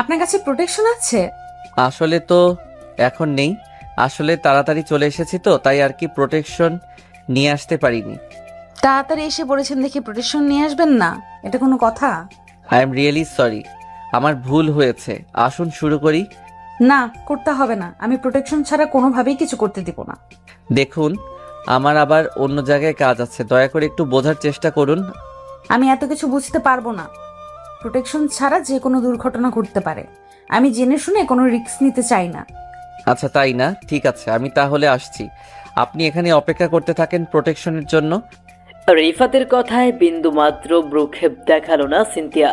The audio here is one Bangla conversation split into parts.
আপনার কাছে প্রোটেকশন আছে? আসলে তো এখন নেই। আসলে তাড়াতাড়ি চলে এসেছি তো, তাই আর কি প্রোটেকশন নিয়ে আসতে পারিনি। তাড়াতাড়ি এসে পড়েছেন দেখে প্রোটেকশন নিয়ে আসবেন না, এটা কোনো কথা? আই এম রিয়েলি সরি, আমার ভুল হয়েছে। আসুন শুরু করি। না, করতে হবে না। আমি প্রোটেকশন ছাড়া কোনোভাবেই কিছু করতে দিব না। দেখুন, আমার আবার অন্য জায়গায় কাজ আছে, দয়া করে একটু বোঝার চেষ্টা করুন। আমি এত কিছু বুঝতে পারবো না। প্রোটেকশন ছাড়া যে কোনো দুর্ঘটনা ঘটতে পারে। আমি জেনে শুনে কোনো রিস্ক নিতে চাই না। আচ্ছা তাই না, ঠিক আছে, আমি তাহলে আসছি। আপনি এখানে অপেক্ষা করতে থাকেন প্রোটেকশনের জন্য। রিফাতের কথায় বিন্দুমাত্র ভ্রুক্ষেপ দেখালো না সিনথিয়া।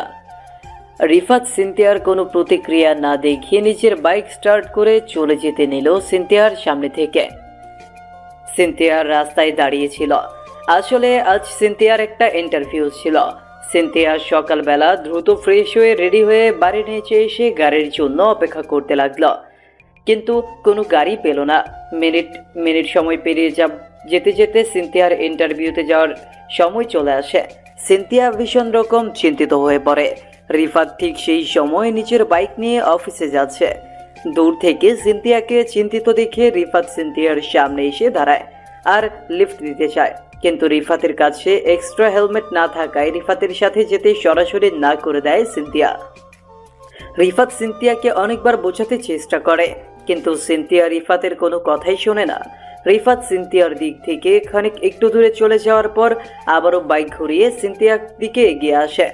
রিফাত সিনথিয়ার কোনো প্রতিক্রিয়া না দেখিয়ে নিজের বাইক স্টার্ট করে চলে যেতে নিল সিনথিয়ার সামনে থেকে। সিনথিয়ার রাস্তায় দাঁড়িয়েছিল। আসলে আজ সিনথিয়ার একটা ইন্টারভিউ ছিল। সিনথিয়া সকালবেলা দ্রুত ফ্রেশ হয়ে রেডি হয়ে বাড়ির নিচে এসে গাড়ির জন্য অপেক্ষা করতে লাগলো, কিন্তু কোনো গাড়ি পেল না। মিনিট মিনিট সময় পেরিয়ে যেতে যেতে সিনথিয়ার ইন্টারভিউতে যাওয়ার সময় চলে আসে। সিনথিয়া ভীষণ রকম চিন্তিত হয়ে পড়ে। রিফাত ঠিক সেই সময় নিজের বাইক নিয়ে অফিসে যাচ্ছে। দূর থেকে সিনথিয়াকে চিন্তিত দেখে রিফাত সিনথিয়ার সামনে এসে দাঁড়ায় আর লিফট দিতে চায়, কিন্তু রিফাতের কাছে এক্সট্রা হেলমেট না থাকায় রিফাতের সাথে যেতে সরাসরি না করে দেয় সিনথিয়া। রিফাত সিনথিয়াকে অনেকবার বোঝাতে চেষ্টা করে, কিন্তু সিনথিয়া রিফাতের কোনো কথাই শোনে না। রিফাত সিনথিয়ার দিক থেকে খানিক একটু দূরে চলে যাওয়ার পর আবারও বাইক ঘুরিয়ে সিনথিয়ার দিকে এগিয়ে আসে।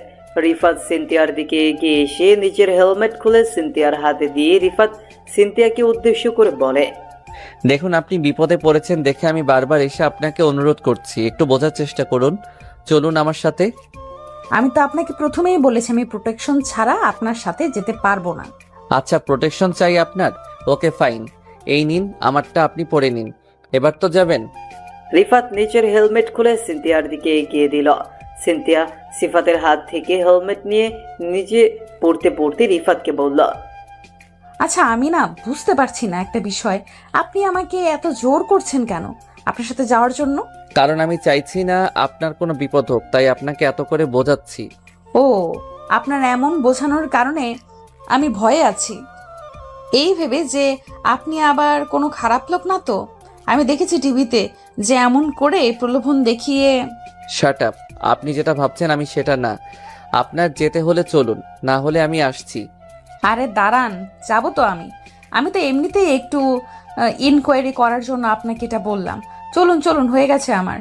রিফাত সিনথিয়ার দিকে এগিয়ে এসে নিজের হেলমেট খুলে সিনথিয়ার হাতে দিয়ে রিফাত সিনথিয়াকে উদ্দেশ্য করে বলে, দেখুন, আপনি বিপদে পড়েছেন দেখে আমি বারবার এসে আপনাকে অনুরোধ করছি, একটু বোঝার চেষ্টা করুন। চলুন আমার সাথে। আমি তো আপনাকে প্রথমেই বলেছি আমি প্রোটেকশন ছাড়া আপনার সাথে যেতে পারবো না। আচ্ছা, প্রোটেকশন চাই আপনার? ওকে ফাইন, এই নিন, আমারটা আপনি পরে নিন। এবার তো যাবেন? রিফাত নিজের হেলমেট খুলে সিনথিয়ার দিকে এগিয়ে দিল। সিনথিয়া সিফাতের হাত থেকে হেলমেট নিয়ে নিজে পড়তে পড়তে রিফাতকে বলল, আচ্ছা, আমি না বুঝতে পারছি না একটা বিষয়। আপনি আমাকে এত জোর করছেন কেন আপনার সাথে যাওয়ার জন্য? কারণ আমি চাইছি না আপনার কোনো বিপদ হোক, তাই আপনাকে এত করে বোঝাচ্ছি। ও, আপনার এমন বোঝানোর কারণে আমি ভয়ে আছি, এই ভেবে যে আপনি আবার কোনো খারাপ লোক না তো। আমি দেখেছি টিভিতে যে এমন করে প্রলোভন দেখিয়ে। শাট আপ, আপনি যেটা ভাবছেন আমি সেটা না। আপনার যেতে হলে চলুন, না হলে আমি আসছি। আরে দাঁড়ান, যাবো তো আমি। আমি তো এমনিতেই একটু ইনকোয়ারি করার জন্য আপনাকে এটা বললাম। চলুন চলুন, হয়ে গেছে আমার।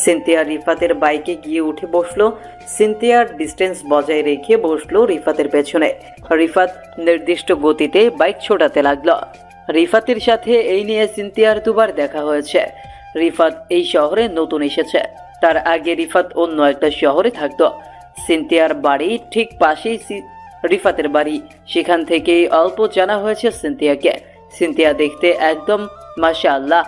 সিনথিয়া রিফাতের বাইকে গিয়ে উঠে বসলো। সিনথিয়ার ডিস্টেন্স বজায় রেখে বসলো রিফাতের পেছনে। রিফাত নির্দিষ্ট গতিতে বাইক ছোটাতে লাগলো। রিফাতের সাথে এই নিয়ে সিনথিয়ার দুবার দেখা হয়েছে। রিফাত এই শহরে নতুন এসেছে, তার আগে রিফাত অন্য একটা শহরে থাকতো। সিনথিয়ার বাড়ি ঠিক পাশেই রিফাতের বাড়ি, সেখান থেকেই অল্প জানা হয়েছে সিনথিয়াকে। সিনথিয়া দেখতে একদম মাশাআল্লাহ।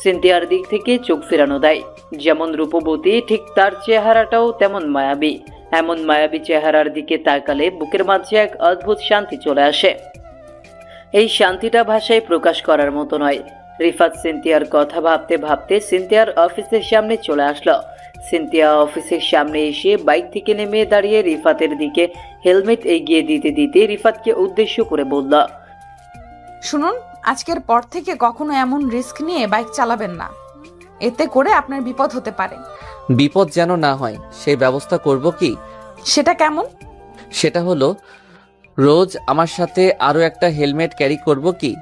সিনথিয়ার দিক থেকে চোখ ফেরানো দেয়। যেমন রূপবতী, ঠিক তার চেহারাটাও তেমন মায়াবী। এমন মায়াবী চেহারার দিকে তাকালে বুকের মাঝে এক অদ্ভুত শান্তি চলে আসে। এই শান্তিটা ভাষায় প্রকাশ করার মতো নয়। রিফাত সিনথিয়ার কথা ভাবতে ভাবতে সিনথিয়ার অফিসের সামনে চলে আসলো। সিনথিয়া অফিসের সামনে এসে বাইক থেকে নেমে দাঁড়িয়ে রিফাতের দিকে হেলমেট এগিয়ে দিতে দিতে রিফাতকে উদ্দেশ্য করে বলল, শুনুন, আজকের পর থেকে কখনো এমন রিস্ক নিয়ে বাইক চালাবেন না। এতে করে আপনার বিপদ হতে পারে। বিপদ যেন না হয় সেই ব্যবস্থা করব কি? সেটা কেমন? সেটা হলো রোজ আমার সাথে আরো একটা হেলমেট ক্যারি করব কি?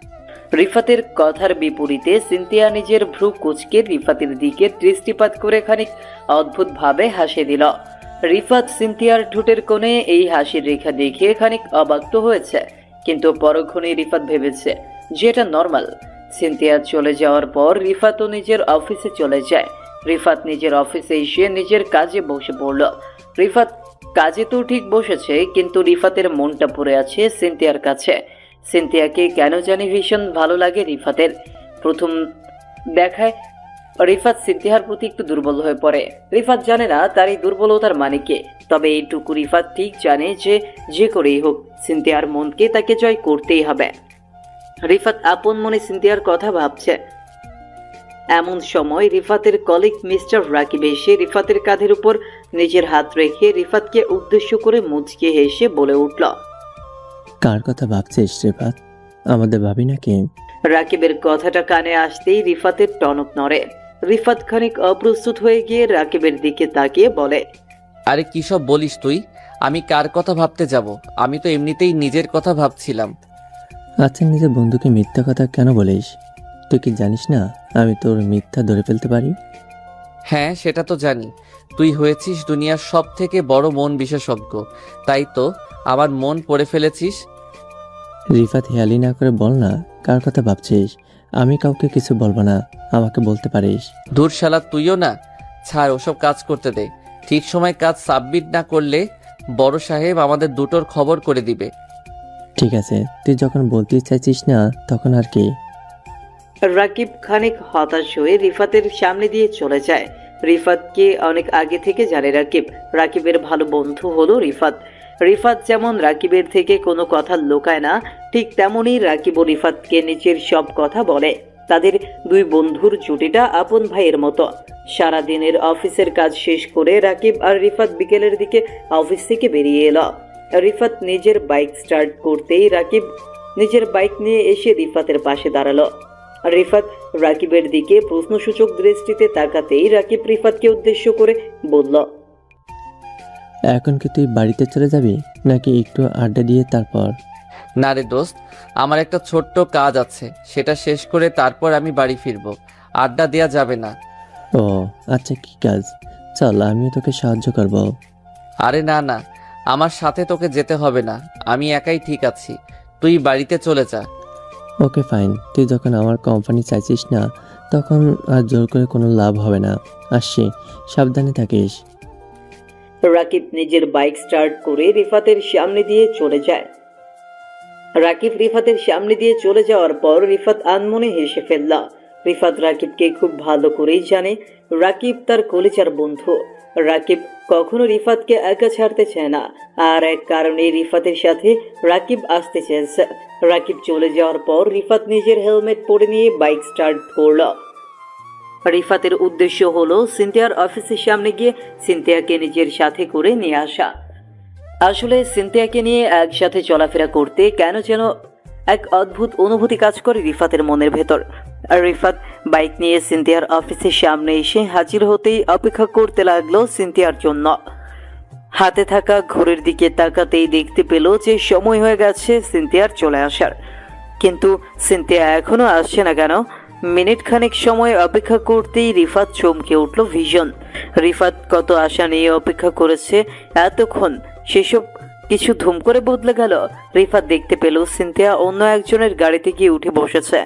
রিফাতের কথার বিপরীতে সিনথিয়া নিজের ভ্রু কুঁচকে রিফাতের দিকে দৃষ্টিপাত করে খানিক অদ্ভুতভাবে হাসি দিল। রিফাত সিনথিয়ার ঠোঁটের কোণে এই হাসির রেখা দেখে খানিক অবাক তো হয়েছে, কিন্তু পরক্ষণে রিফাত ভেবেছে যে এটা নর্মাল। সিনথিয়া চলে যাওয়ার পর রিফাতও নিজের অফিসে চলে যায়। রিফাত নিজের অফিসে এসে নিজের কাজে বসে পড়ল। রিফাত কাজে তো ঠিক বসেছে, কিন্তু রিফাতের মনটা পড়ে আছে সিনথিয়ার কাছে। সিনথিয়াকে কেন জানি ভীষণ ভালো লাগে রিফাতের। প্রথম দেখায় রিফাত সিনথিয়ার প্রতি একটু দুর্বল হয়ে পড়ে। রিফাত জানে না তার এই দুর্বলতার মানে কি, তবে এইটুকু রিফাত ঠিক জানে যে যে করেই হোক সিনথিয়ার মনকে তাকে জয় করতেই হবে। রিফাত আপন মনে সিনথিয়ার কথা ভাবছে। এমন সময় রিফাতের কলিগ মিস্টার রাকিব এসে রিফাতের কাঁধের উপর নিজের হাত রেখে রিফাতকে উদ্দেশ্য করে মুচকি হেসে বলে উঠল, কার কথা ভাবছিস রেফাত? আমাদের ভাবি নাকি? রাকিবের কথাটা কানে আসতেই রিফাতের টনক নড়ে। রিফাত খানিক অপ্রস্তুত হয়ে গিয়ে রাকিবের দিকে তাকিয়ে বলে, আরে কী সব বলিস তুই? আমি কার কথা ভাবতে যাব? আমি তো এমনিতেই নিজের কথা ভাবছিলাম। আচ্ছা, নিজের বন্ধুকে মিথ্যা কথা কেন বলিস? তুই কি জানিস না আমি তোর মিথ্যা ধরে ফেলতে পারি? হ্যাঁ, সেটা তো জানি। তুই হয়েছিস দুনিয়ার সব থেকে বড় মন বিশেষজ্ঞ, তাই তো আমার মন পড়ে ফেলেছিস। রিফাত, হেয়ালি না করে বল না কার কথা ভাবছিস। আমি কাউকে কিছু বলবো না, আমাকে বলতে পারিস। দূর শালা, তুইও না। ছাড়, ওসব কাজ করতে দে। ঠিক সময় কাজ সাবমিট না করলে বড় সাহেব আমাদের দুটোর খবর করে দিবে। ঠিক আছে, তুই যখন বলতে চাইছিস না তখন আর কি। রাকিব খানিক হতাশ হয়ে রিফাতের সামনে দিয়ে চলে যায়। রিফাতকে অনেক আগে থেকে জানে রাকিব। রাকিবের ভালো বন্ধু হলো রিফাত। রিফাত যেমন রাকিবের থেকে কোনো কথা লুকায় না, ঠিক তেমনই রাকিব ও রিফাতকে নিজের সব কথা বলে। তাদের দুই বন্ধুর জুটিটা আপন ভাইয়ের মতো। সারাদিনের অফিসের কাজ শেষ করে রাকিব আর রিফাত বিকেলের দিকে অফিস থেকে বেরিয়ে এলো। রিফাত নিজের বাইক স্টার্ট করতেই রাকিব নিজের বাইক নিয়ে এসে রিফাতের পাশে দাঁড়ালো। রিফাত রাকিবের দিকে প্রশ্নসূচক দৃষ্টিতে তাকাতেই রাকিব রিফাতকে উদ্দেশ্য করে বলল, এখন কি তুই বাড়িতে চলে যাবি নাকি একটু আড্ডা দিয়ে তারপর? না রে দোস্ত, আমার একটা ছোট্ট কাজ আছে, সেটা শেষ করে তারপর আমি বাড়ি ফিরবো। আড্ডা দেয়া যাবে না। ও আচ্ছা, কি কাজ? চল, আমিও তোকে সাহায্য করব। আরে না না, আমার সাথে তোকে যেতে হবে না, আমি একাই ঠিক আছি। তুই বাড়িতে চলে যা। ওকে ফাইন, তুই যখন আমার কোম্পানি চাইছিস না তখন আর জোর করে কোনো লাভ হবে না। আসছি, সাবধানে থাকিস। রাকিব নিজের বাইক স্টার্ট করে রিফাতের সামনে দিয়ে চলে যায়। রাকিব রিফাতের সামনে দিয়ে চলে যাওয়ার পর রিফাত আনমনে হেসে ফেলল। রিফাত রাকিবকে খুব ভালো করেই জানে। রাকিব তার কলিজার বন্ধু। রাকিব কখনো রিফাতকে একা ছাড়তে চায় না, আর এক কারণে রিফাতের সাথে রাকিব আসতে চেয়েছে। রাকিব চলে যাওয়ার পর রিফাত নিজের হেলমেট পরে নিয়ে বাইক স্টার্ট করল। রিফাতের উদ্দেশ্য হলো সিনথিয়ার অফিসের সামনে গিয়ে সিনথিয়াকে নিজের সাথে করে নিয়ে আসা। আসলে সিনথিয়াকে নিয়ে একসাথে চলাফেরা করতে কেন যেন এক অদ্ভুত অনুভূতি কাজ করে রিফাতের মনের ভেতর। আর রিফাত বাইক নিয়ে সিনথিয়ার অফিসের সামনে এসে হাজির হতেই অপেক্ষা করতে লাগলো সিনথিয়ার জন্য। হাতে থাকা ঘড়ির দিকে তাকাতেই দেখতে পেল যে সময় হয়ে গেছে সিনথিয়ার চলে আসার। কিন্তু সিনথিয়া এখনো আসছে না কেন? মিনিট খানেক সময় অপেক্ষা করতেই রিফাত চমকে উঠল ভীষণ। রিফাত কত আশা নিয়ে অপেক্ষা করেছে এতক্ষণ, সেসব কিছু ধুম করে বদলে গেল। রিফাত দেখতে পেল সিনথিয়া অন্য একজনের গাড়িতে গিয়ে উঠে বসেছে।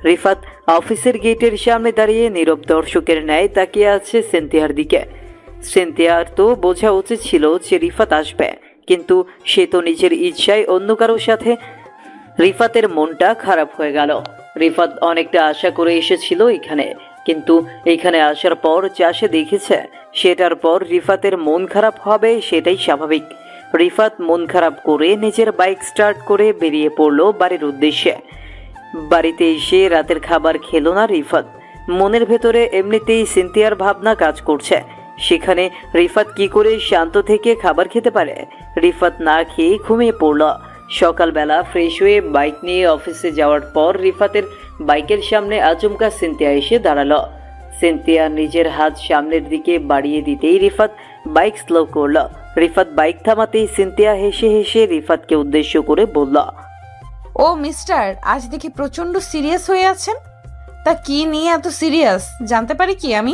রিফাত অফিসের গেটের সামনে দাঁড়িয়ে নীরব দর্শকের ন্যায় তাকিয়ে আছে সিনথিয়ার দিকে। সিনথিয়ার তো বোঝা উচিত ছিল যে রিফাত আসবে, কিন্তু সে তো নিজের ইচ্ছায় অন্য কারোর সাথে। রিফাতের মনটা খারাপ হয়ে গেল। রিফাত অনেকটা আশা করে এসেছিল এখানে, কিন্তু এখানে আসার পর যা সে দেখেছে সেটার পর রিফাতের মন খারাপ হবে সেটাই স্বাভাবিক। রিফাত মন খারাপ করে নিজের বাইক স্টার্ট করে বেরিয়ে পড়ল বাড়ির উদ্দেশ্যে। বাড়িতে এসে রাতের খাবার খেলো না রিফাত। মনের ভেতরে এমনিতেই সিনথিয়ার ভাবনা কাজ করছে, সেখানে রিফাত কি করে শান্ত থেকে খাবার খেতে পারে? রিফাত না খেয়ে ঘুমিয়ে পড়ল। সকালবেলা ফ্রেশ হয়ে বাইক নিয়ে অফিসে যাওয়ার পর রিফাতের বাইকের সামনে আচমকা সিনথিয়া এসে দাঁড়ালো। সিনথিয়া নিজের হাত সামনের দিকে বাড়িয়ে দিতেই রিফাত বাইক স্লো করল। রিফাত বাইক থামাতেই সিনথিয়া হেসে হেসে রিফাতকে উদ্দেশ্য করে বলল, ও মিস্টার, আজ দেখি প্রচণ্ড সিরিয়াস হয়ে আছেন। তা কি নিয়ে এত সিরিয়াস জানতে পারি কি আমি?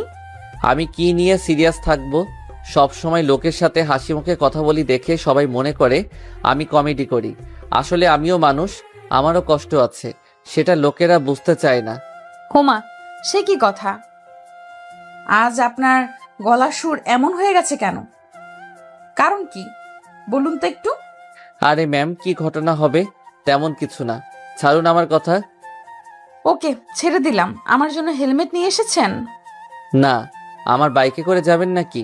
আমি কি নিয়ে সিরিয়াস থাকবো? সব সময় লোকের সাথে হাসি মুখে কথা বলি দেখে সবাই মনে করে আমি কমেডি করি। আসলে আমিও মানুষ, আমারও কষ্ট আছে, সেটা লোকেরা বুঝতে চায় না। হোমা, সে কি কথা? আজ আপনার গলার সুর এমন হয়ে গেছে কেন? কারণ কি বলুন তো একটু। আরে ম্যাম, কি ঘটনা হবে? তেমন কিছু না, ছাড়ুন আমার কথা। ওকে, ছেড়ে দিলাম। আমার জন্য হেলমেট নিয়ে এসেছেন? না, আমার বাইকে করে যাবেন নাকি?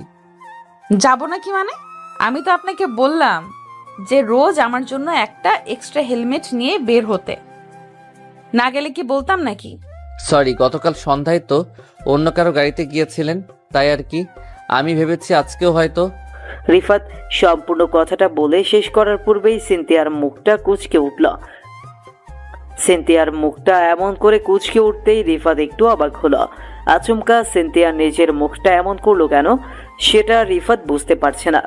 যাব নাকি মানে? আমি তো আপনাকে বললাম যে রোজ আমার জন্য একটা এক্সট্রা হেলমেট নিয়ে বের হতে। না গেলে কি বলতাম নাকি? সরি, গতকাল সন্ধ্যায় তো অন্য কারো গাড়িতে গিয়েছিলেন, তাই আর কি। আমি ভেবেছি আজকেও হয়তো। রিফাত সম্পূর্ণ কথাটা বলে শেষ করার পূর্বেই সিনথিয়ার মুখটা কুঁচকে উঠল। সিনথিয়ার মুখটা এমন করে কুঁচকে উঠতেই রিফাত একটু অবাক হলো। আচমকা সিনথিয়া নিজের মুখটা এমন করলো কেন সেটা রিফাত বুঝতে পারছে না।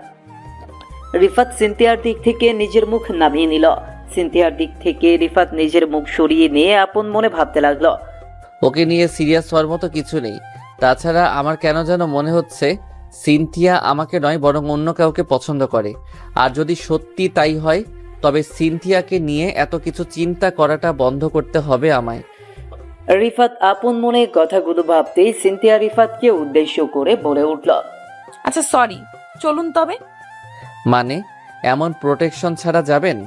রিফাত সিনথিয়ার দিক থেকে নিজের মুখ নামিয়ে নিল। সিনথিয়ার দিক থেকে রিফাত নিজের মুখ সরিয়ে নিয়ে আপন মনে ভাবতে লাগলো। ওকে নিয়ে সিরিয়াস হওয়ার মতো কিছু নেই। তাছাড়া আমার কেন যেন মনে হচ্ছে সিনথিয়া আমাকে নয় বরং অন্য কাউকে পছন্দ করে। আর যদি সত্যি তাই হয় তবে সিনথিয়াকে নিয়ে এত কিছু চিন্তা করাটা বন্ধ করতে হবে আমায়। রিফাত আপন মনে কথাগুলো ভাবতেই সিনথিয়া রিফাতকে উদ্দেশ্য করে বলে উঠল। আচ্ছা সরি, চলুন তবে। মানে এমন প্রোটেকশন ছাড়া যাবেন?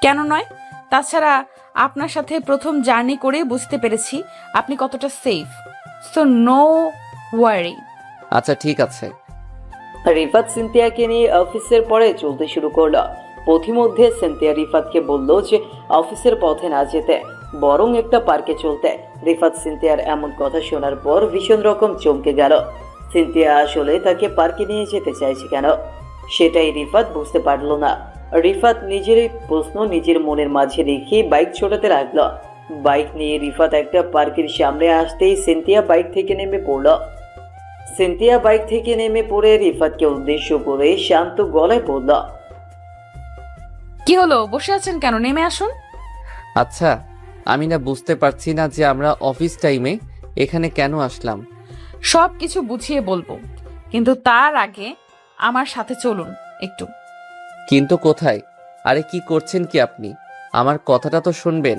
কেন নয়? তাছাড়া আপনার সাথে প্রথম জার্নি করে বুঝতে পেরেছি আপনি কতটা সেফ, সো নো ওয়ারি। আচ্ছা ঠিক আছে। রিফাত সিনথিয়াকে নিয়ে অফিসের পরে চলতে শুরু করলো। পথিমধ্যে সিনথিয়া রিফাতকে বলল যে অফিসের পথে না যেতে বরং একটা পার্কে চলতে। রিফাত সিনথিয়ার এমন কথা শোনার পর ভীষণ রকম চমকে গেল। সিনথিয়া আসলে তাকে পার্কে নিয়ে যেতে চাইছে কেন সেটাই রিফাত বুঝতে পারল না। রিফাত নিজের প্রশ্ন নিজের মনের মাঝে রেখে বাইক ছোটাতে লাগলো। বাইক নিয়ে রিফাত একটা পার্কের সামনে আসতেই সিনথিয়া বাইক থেকে নেমে পড়ল। সিনথিয়া বাইক থেকে নেমে পড়ে রিফাতকে উদ্দেশ্য করে শান্ত গলায় বলল, কি হলো, বসে আছেন কেন? নেমে আসুন। আচ্ছা আমি না বুঝতে পারছি না যে আমরা অফিস টাইমে এখানে কেন আসলাম। সব কিছু বুঝিয়ে বলবো, কিন্তু তার আগে আমার সাথে চলুন একটু। কিন্তু কোথায়? আরে কি করছেন কি আপনি? আমার কথাটা তো শুনবেন।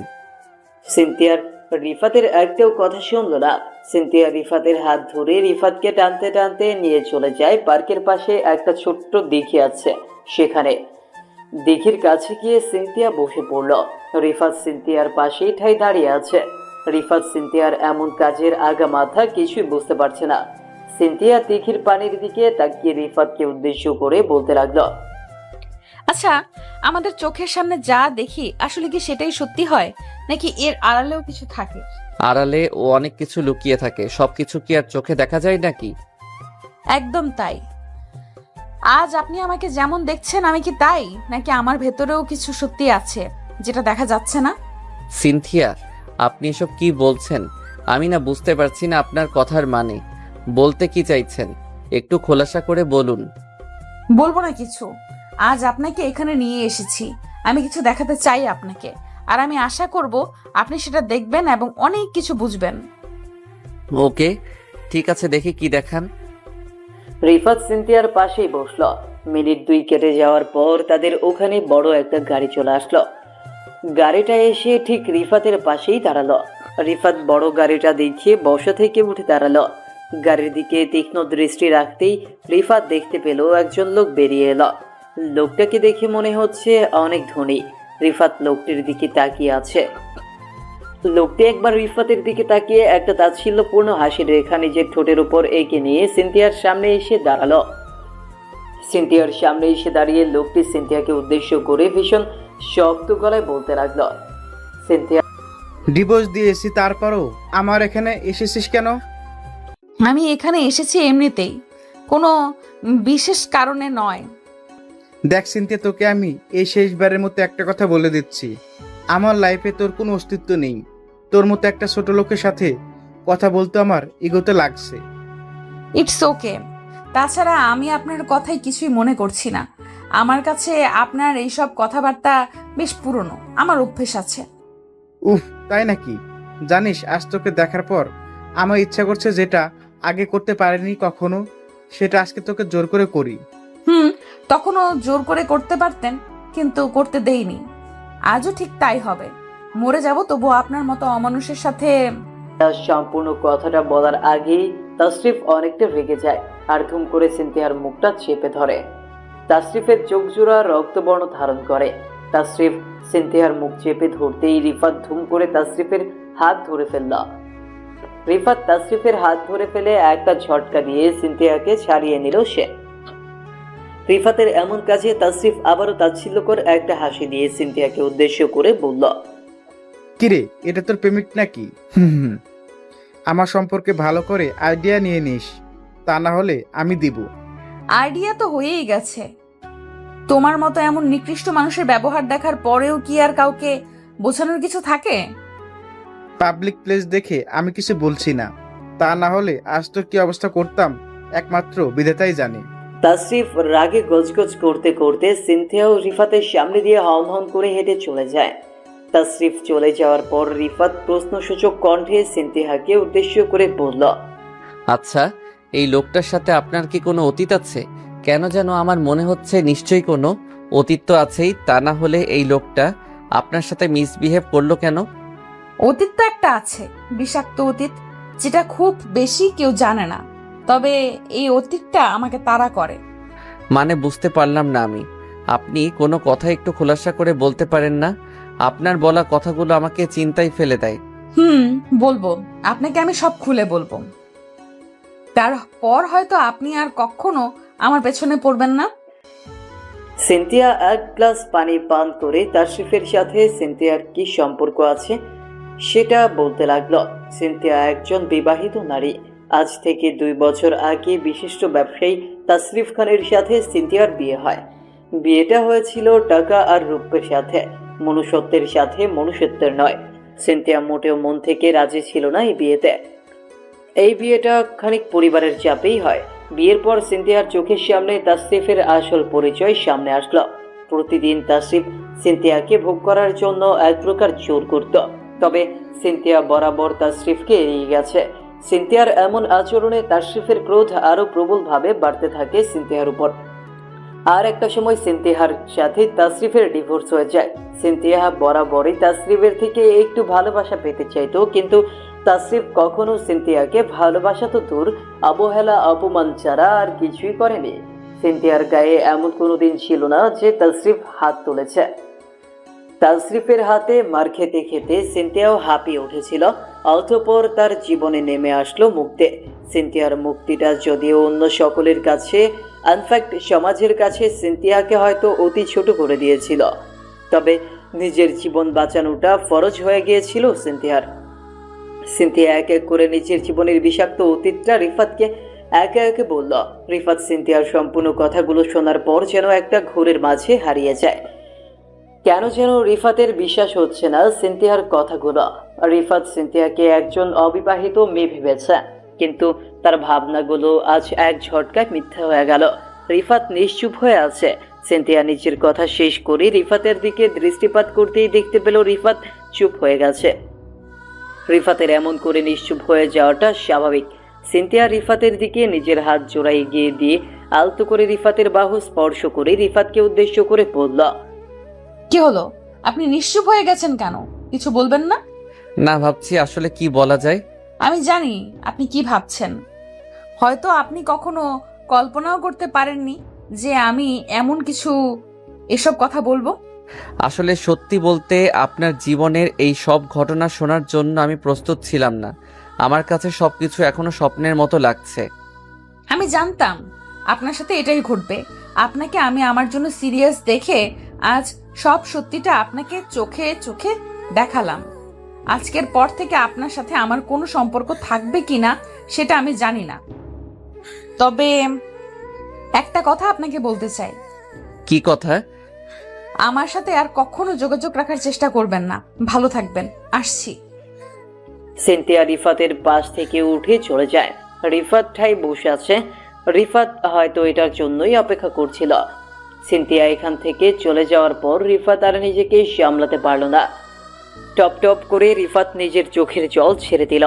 সিনথিয়ার রিফাতের একটাও কথা শুনল না। সিনথিয়া রিফাতের হাত ধরে রিফাতকে টানতে টানতে নিয়ে চলে যায় পার্কের পাশে একটা ছোট্ট দিঘি আছে সেখানে। দিঘির কাছে গিয়ে সিনথিয়া বসে পড়ল। রিফাত সিনথিয়ার পাশেই ঠাই দাঁড়িয়ে আছে। রিফাত সিনথিয়ার এমন কাজের আগা মাথা কিছুই বুঝতে পারছে না। সিনথিয়া দিঘির পানির দিকে তাকিয়ে রিফাতকে উদ্দেশ্য করে বলতে লাগলো, আচ্ছা, আমাদের চোখের সামনে যা দেখি আসলে কি সেটাই সত্যি হয়, নাকি এর আড়ালেও কিছু থাকে? আড়ালে ও অনেক কিছু লুকিয়ে থাকে। সবকিছু কি আর চোখে দেখা যায় নাকি? একদম তাই। আজ আপনি আমাকে যেমন দেখছেন আমি কি তাই, নাকি আমার ভেতরেও কিছু সত্যি আছে যেটা দেখা যাচ্ছে না? সিনথিয়া আপনি এসব কি বলছেন? আমি না বুঝতে পারছি না আপনার কথার মানে। বলতে কি চাইছেন একটু খোলাসা করে বলুন। বলবো না কিছু। আজ আপনাকে এখানে নিয়ে এসেছি, আমি কিছু দেখাতে চাই আপনাকে, আর আমি আশা করব আপনি সেটা দেখবেন এবং অনেক কিছু বুঝবেন। ওকে ঠিক আছে, দেখি কি দেখান। রিফাত সিনথিয়ার পাশেই বসলো। মিনিট 2 কেটে যাওয়ার পর তাদের ওখানে বড় একটা গাড়ি চলে আসলো। গাড়িটা এসে ঠিক রিফাতের পাশেই দাঁড়ালো। রিফাত বড় গাড়িটা দেখে বসা থেকে উঠে দাঁড়ালো। গাড়ির দিকে তীক্ষ্ণ দৃষ্টি রাখতেই রিফাত দেখতে পেল একজন লোক বেরিয়ে এলো। লোকটাকে দেখে মনে হচ্ছে অনেক ধনী। রিফাত লোকটির দিকে তাকিয়ে আছে। লোকটি একবার রিফাতের দিকে তাকিয়ে একটা তাচ্ছিল্যপূর্ণ হাসির রেখা নিজের ঠোঁটের উপর এঁকে নিয়ে সিনথিয়ার সামনে এসে দাঁড়ালো। সিনথিয়ার সামনে এসে দাঁড়িয়ে লোকটি সিনথিয়াকে উদ্দেশ্য করে ভীষণ শক্ত গলায় বলতে লাগলো, সিনথিয়া, ডিভোর্স দিয়েছি তারপরও আমার এখানে এসেছিস কেন? আমি এখানে এসেছি এমনিতেই, কোনো বিশেষ কারণে নয়। দেখ সিনথিয়া, তোকে আমি এই শেষবারের মতো একটা কথা বলে দিচ্ছি, আমার লাইফে তোর কোনো অস্তিত্ব নেই। তোর মতো একটা ছোট লোকের সাথে কথা বলতে আমার ইগোতে লাগছে। It's okay. তাছাড়া আমি আপনার কথাই কিছুই মনে করছি না। আমার কাছে আপনার এইসব কথাবার্তা বেশ পুরনো, আমার অভ্যেস আছে। উফ, তাই নাকি? জানিস, আজ তোকে দেখার পর আমার ইচ্ছা করছে যেটা আগে করতে পারিনি কখনো, সেটা আজকে তোকে জোর করে করি। তখনও জোর করে করতে পারতেন, কিন্তু করতে দেইনি। আজও ঠিক তাই হবে। মরে যাব তবু আপনার মতো অমানুষের সাথে। সম্পূর্ণ কথাটা বলার আগেই তাসরিফ অনেকটা রেগে যায় আর ধুম করে সিনথিয়ার মুখটা চেপে ধরে। তাসরিফের চোখ জোড়া রক্তবর্ণ ধারণ করে। তাসরিফ সিনথিয়ার মুখ চেপে ধরতেই রিফাত ধুম করে তাসরিফের হাত ধরে ফেলল। রিফাত তাসরিফের হাত ধরে ফেলে একটা ঝটকা দিয়ে সিনথিয়াকে ছাড়িয়ে নিল সে। রিফাতের এমন কাজে তাসরিফ আবারও তাচ্ছিল্যকর একটা হাসি দিয়ে সিনথিয়াকে উদ্দেশ্য করে বলল, কিরে, এটা তোর প্রেমিক নাকি? আমার সম্পর্কে ভালো করে আইডিয়া নিয়ে নিস, তা না হলে আমি দিব। আইডিয়া তো হয়েই গেছে। তোমার মতো এমন নিকৃষ্ট মানুষের ব্যবহার দেখার পরেও কি আর কাউকে বোঝানোর কিছু থাকে? পাবলিক প্লেস দেখে আমি কিছু বলছি না, তা না হলে আজ তোর কি অবস্থা করতাম একমাত্র বিধাতাই জানে। তাসরিফ রাগে গজগজ করতে করতে সিনথিয়া ও রিফাতের সামনে দিয়ে হন হন করে হেঁটে চলে যায়। তাসরিফ চলে যাওয়ার পর রিফাত প্রশ্নসূচক কণ্ঠে সিনথিয়াকে উদ্দেশ্য করে বলল, আচ্ছা, এই লোকটার সাথে আপনার কি কোনো অতীত আছে? কেন যেন আমার মনে হচ্ছে নিশ্চয়ই কোনো অতীত তো আছেই, তা না হলে এই লোকটা আপনার সাথে মিসবিহেভ করলো কেন? অতীত তো একটা আছে, বিষাক্ত অতীত, যেটা খুব বেশি কেউ জানে না। তবে এই অতীতটা আমাকে তাড়া করে। মানে বুঝতে পারলাম না আমি। আপনি কোনো কথা একটু খোলাসা করে বলতে পারেন না? আপনার বলা কথাগুলো আমাকে চিন্তায় ফেলে দেয়। বলবো, আপনাকে আমি সব খুলে বলবো। তারপর হয়তো আপনি আর কখনো আমার পেছনে পড়বেন না। সিনথিয়া 1 গ্লাস পানি পান করে তাসরিফের সাথে সিনথিয়ার কি সম্পর্ক আছে সেটা বলতে লাগলো। সিনথিয়া একজন বিবাহিত নারী। আজ থেকে 2 বছর আগে বিশিষ্ট ব্যবসায়ী তাসরিফ খানের সাথে সিনথিয়ার বিয়ে হয়। বিয়েটা হয়েছিল টাকা আর রূপের সাথে, মনুষ্যত্বের সাথে মনুষ্যত্বের নয়। সিনথিয়া মোটেও মন থেকে রাজি ছিল না এই বিয়েতে। এই বিয়েটা খানিক পরিবারের চাপেই হয়। বিয়ের পর সিনথিয়ার চোখের সামনে তাসরিফের আসল পরিচয় সামনে আসলো। প্রতিদিন তাসরিফ সিনথিয়াকে ভোগ করার জন্য এক প্রকার জোর করত, তবে সিনথিয়া বরাবর তাসরিফকে এড়িয়ে গেছে। সিনথিয়ার এমন আচরণে তাসরিফের ক্রোধ আরো প্রবলভাবে বাড়তে থাকে সিনথিয়ার উপর। আর একটা সময় সিনথিয়ার সাথে তাসরিফের ডিভোর্স হয়ে যায়। সিনথিয়া বরাবরই তাসরিফের থেকে একটু ভালোবাসা পেতে চাইতো, কিন্তু তাসরিফ কখনো সিনথিয়াকে ভালোবাসা তো দূর, অবহেলা অপমান ছাড়া আর কিছুই করেনি। সিনথিয়ার গায়ে এমন কোনো দিন ছিল না যে তাসরিফ হাত তুলেছে। তাসরিফের হাতে মার খেতে খেতে সিনথিয়াও হাঁপিয়ে উঠেছিল। অতঃপর তার জীবনে নেমে আসলো মুক্তি। সিনথিয়ার মুক্তিটা যদিও অন্য সকলের কাছে, ইনফ্যাক্ট সমাজের কাছে সিনথিয়াকে হয়তো অতি ছোট করে দিয়েছিল, তবে নিজের জীবন বাঁচানোটা ফরজ হয়ে গিয়েছিল সিনথিয়ার। সিনথিয়া এক এক করে নিজের জীবনের বিষাক্ত অতীতটা রিফাতকে একে একে বলল। রিফাত সিনথিয়ার সম্পূর্ণ কথাগুলো শোনার পর যেন একটা ঘোরের মাঝে হারিয়ে যায়। কেন যেন রিফাতের বিশ্বাস হচ্ছে না সিনথিয়ার কথাগুলো। রিফাত সিনথিয়াকে একজন অবিবাহিত মেয়ে ভেবেছে, কিন্তু তার ভাবনাগুলো আজ এক ঝটকায় মিথ্যা হয়ে গেল। রিফাত নিশ্চুপ হয়ে আছে। সিনথিয়া নিজের কথা শেষ করে রিফাতের দিকে দৃষ্টিপাত করতেই দেখতে পেল রিফাত চুপ হয়ে গেছে। রিফাতের এমন করে নিশ্চুপ হয়ে যাওয়াটা স্বাভাবিক। সিনথিয়া রিফাতের দিকে নিজের হাত জোড়া এগিয়ে দিয়ে আলতো করে রিফাতের বাহু স্পর্শ করে রিফাতকে উদ্দেশ্য করে বলল, কি হলো, আপনি নিশ্চুপ হয়ে গেছেন কেন? কিছু বলবেন না? না, ভাবছি আসলে কি বলা যায়। আমি জানি আপনি কি ভাবছেন। হয়তো আপনি কখনো কল্পনাও করতে পারেননি যে আমি এমন কিছু এসব কথা বলবো। আসলে সত্যি বলতে আপনার জীবনের এই সব ঘটনা শোনার জন্য আমি প্রস্তুত ছিলাম না। আমার কাছে সবকিছু এখনো স্বপ্নের মতো লাগছে। আমি জানতাম আপনার সাথে এটাই ঘটবে। আপনাকে আমি আমার জন্য সিরিয়াস দেখে আজ সব সত্যিটা আপনাকে চোখে চোখে দেখালাম। আজকের পর থেকে আপনার সাথে আমার কোনো সম্পর্ক থাকবে কিনা সেটা আমি জানি না, তবে একটা কথা আপনাকে বলতে চাই। কি কথা? আমার সাথে আর কখনো যোগাযোগ রাখার চেষ্টা করবেন না। ভালো থাকবেন, আসছি। সিনথিয়া রিফাতের পাশ থেকে উঠে চলে যায়। রিফাত ঠাই বসে আছে। রিফাত হয়তো এটার জন্যই অপেক্ষা করছিল। সিনথিয়া এখান থেকে চলে যাওয়ার পর রিফাত আর নিজেকে সামলাতে পারল না। টপ টপ করে রিফাত নিজের চোখের জল ছেড়ে দিল।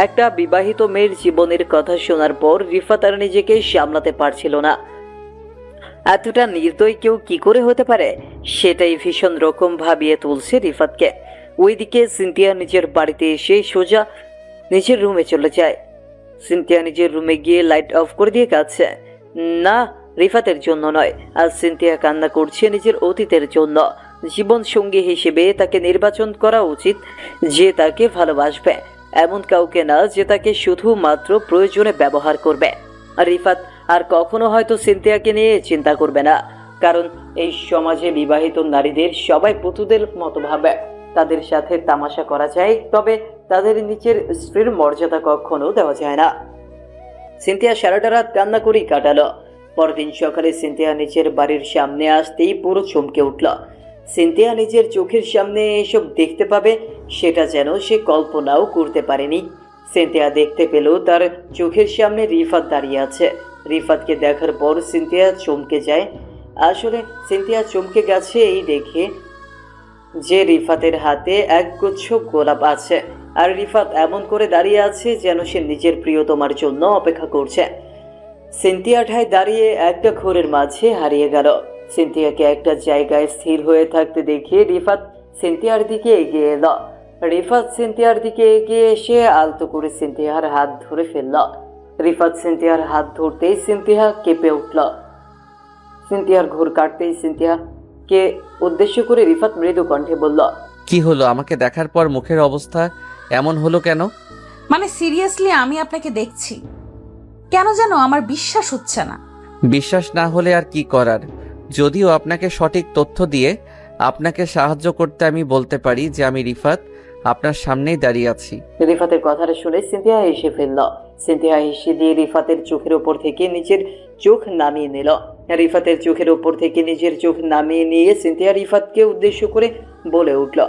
একটা বিবাহিত মেয়ের জীবনের কথা শোনার পর রিফাত আর নিজেকে সামলাতে পারছিল না। এতটা নির্দয় কেউ কি করে হতে পারে, সেটাই ভীষণ রকম ভাবিয়ে তুলছে রিফাতকে। ওইদিকে সিনথিয়া নিজের বাড়িতে এসে সোজা নিজের রুমে চলে যায়। সিনথিয়া নিজের রুমে গিয়ে লাইট অফ করে দিয়ে কাঁদছে। না, রিফাতের জন্য নয়, আজ সিনথিয়া কান্না করছে নিজের অতীতের জন্য। জীবন সঙ্গী হিসেবে তাকে নির্বাচন করা উচিত যে তাকে ভালোবাসবে, এমন কাউকে না যে তাকে শুধুমাত্র প্রয়োজনে ব্যবহার করবে। রিফাত আর কখনো হয়তো সিনথিয়াকে নিয়ে চিন্তা করবে না, কারণ এই সমাজে বিবাহিত নারীদের সবাই পুতুদের মতো ভাবে। তাদের সাথে তামাশা করা যায়, তবে তাদের নিচের স্ত্রীর মর্যাদা কখনো দেওয়া যায় না। সিনথিয়া সারাটা রাত কান্না করেই কাটালো। পরদিন সকালে সিনথিয়া নিজের বাড়ির সামনে আসতেই পুরো চমকে উঠল। সিনথিয়া নিজের চোখের সামনে এসব দেখতে পাবে সেটা যেন সে কল্পনাও করতে পারেনি। সিনথিয়া দেখতে পেল তার চোখের সামনে রিফাত দাঁড়িয়ে আছে। রিফাতকে দেখার পর সিনথিয়া চমকে যায়। আসলে সিনথিয়া চমকে গেছে এই দেখে যে রিফাতের হাতে একগুচ্ছ গোলাপ আছে, আর রিফাত এমন করে দাঁড়িয়ে আছে যেন সে নিজের প্রিয়তমার জন্য অপেক্ষা করছে। সিনথিয়া ঠায় দাঁড়িয়ে একটা ঘোরের মাঝে হারিয়ে গেল। সিনথিয়াকে একটা জায়গায় স্থির হয়ে থাকতে দেখে রিফাত সিনথিয়ার দিকে এগিয়ে এলো। রিফাত সিনথিয়ার দিকে এগিয়ে এসে আলতো করে সিনথিয়ার হাত ধরে ফেলল। রিফাত সিনথিয়ার হাত ধরতেই সিনথিয়া কেঁপে উঠল। সিনথিয়ার ঘোর কাটতেই সিনথিয়াকে উদ্দেশ্য করে রিফাত মৃদু কণ্ঠে বলল, কি হলো? আমাকে দেখার পর মুখের অবস্থা এমন হলো কেন? মানে সিরিয়াসলি আমি আপনাকে দেখছি, কেন যেন আমার বিশ্বাস হচ্ছে না। বিশ্বাস না হলে আর কি করার? যদিও আপনাকে সঠিক তথ্য দিয়ে আপনাকে সাহায্য করতে আমি বলতে পারি যে আমি রিফাত, আপনার সামনেই দাঁড়িয়ে আছি। রিফাতের কথাটা শুনে সিনথিয়া হেসে ফেলল। সিনথিয়া হেসে দিয়ে রিফাতের চোখের উপর থেকে নিজের চোখ নামিয়ে নিল। রিফাতের চোখের উপর থেকে নিজের চোখ নামিয়ে নিয়ে সিনথিয়া রিফাতকে উদ্দেশ্য করে বলে উঠল,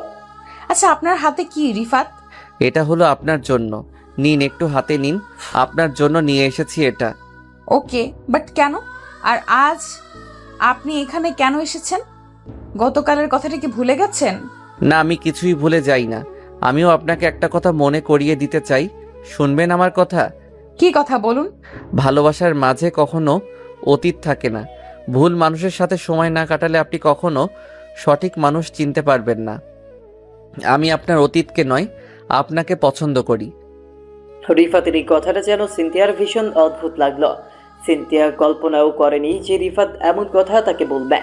আচ্ছা আপনার হাতে কি রিফাত? এটা হলো আপনার জন্য, নিন একটু হাতে নিন, আপনার জন্য নিয়ে এসেছি এটা। ওকে, বাট কেন? আর আজ আপনি এখানে কেন এসেছেন? গতকালের কথাটা কি ভুলে গেছেন? না, আমি কিছুই ভুলে যাই না। আমিও আপনাকে একটা কথা মনে করিয়ে দিতে চাই, শুনবেন আমার কথা? কি কথা বলুন। ভালোবাসার মাঝে কখনো অতীত থাকে না। ভুল মানুষের সাথে সময় না কাটালে আপনি কখনো সঠিক মানুষ চিনতে পারবেন না। আমি আপনার অতীতকে নয়, আপনাকে পছন্দ করি। রিফাতের এই কথাটা যেন সিনথিয়ার ভীষণ অদ্ভুত লাগলো। সিনথিয়া কল্পনাও করেনি যে রিফাত এমন কথা তাকে বলবে।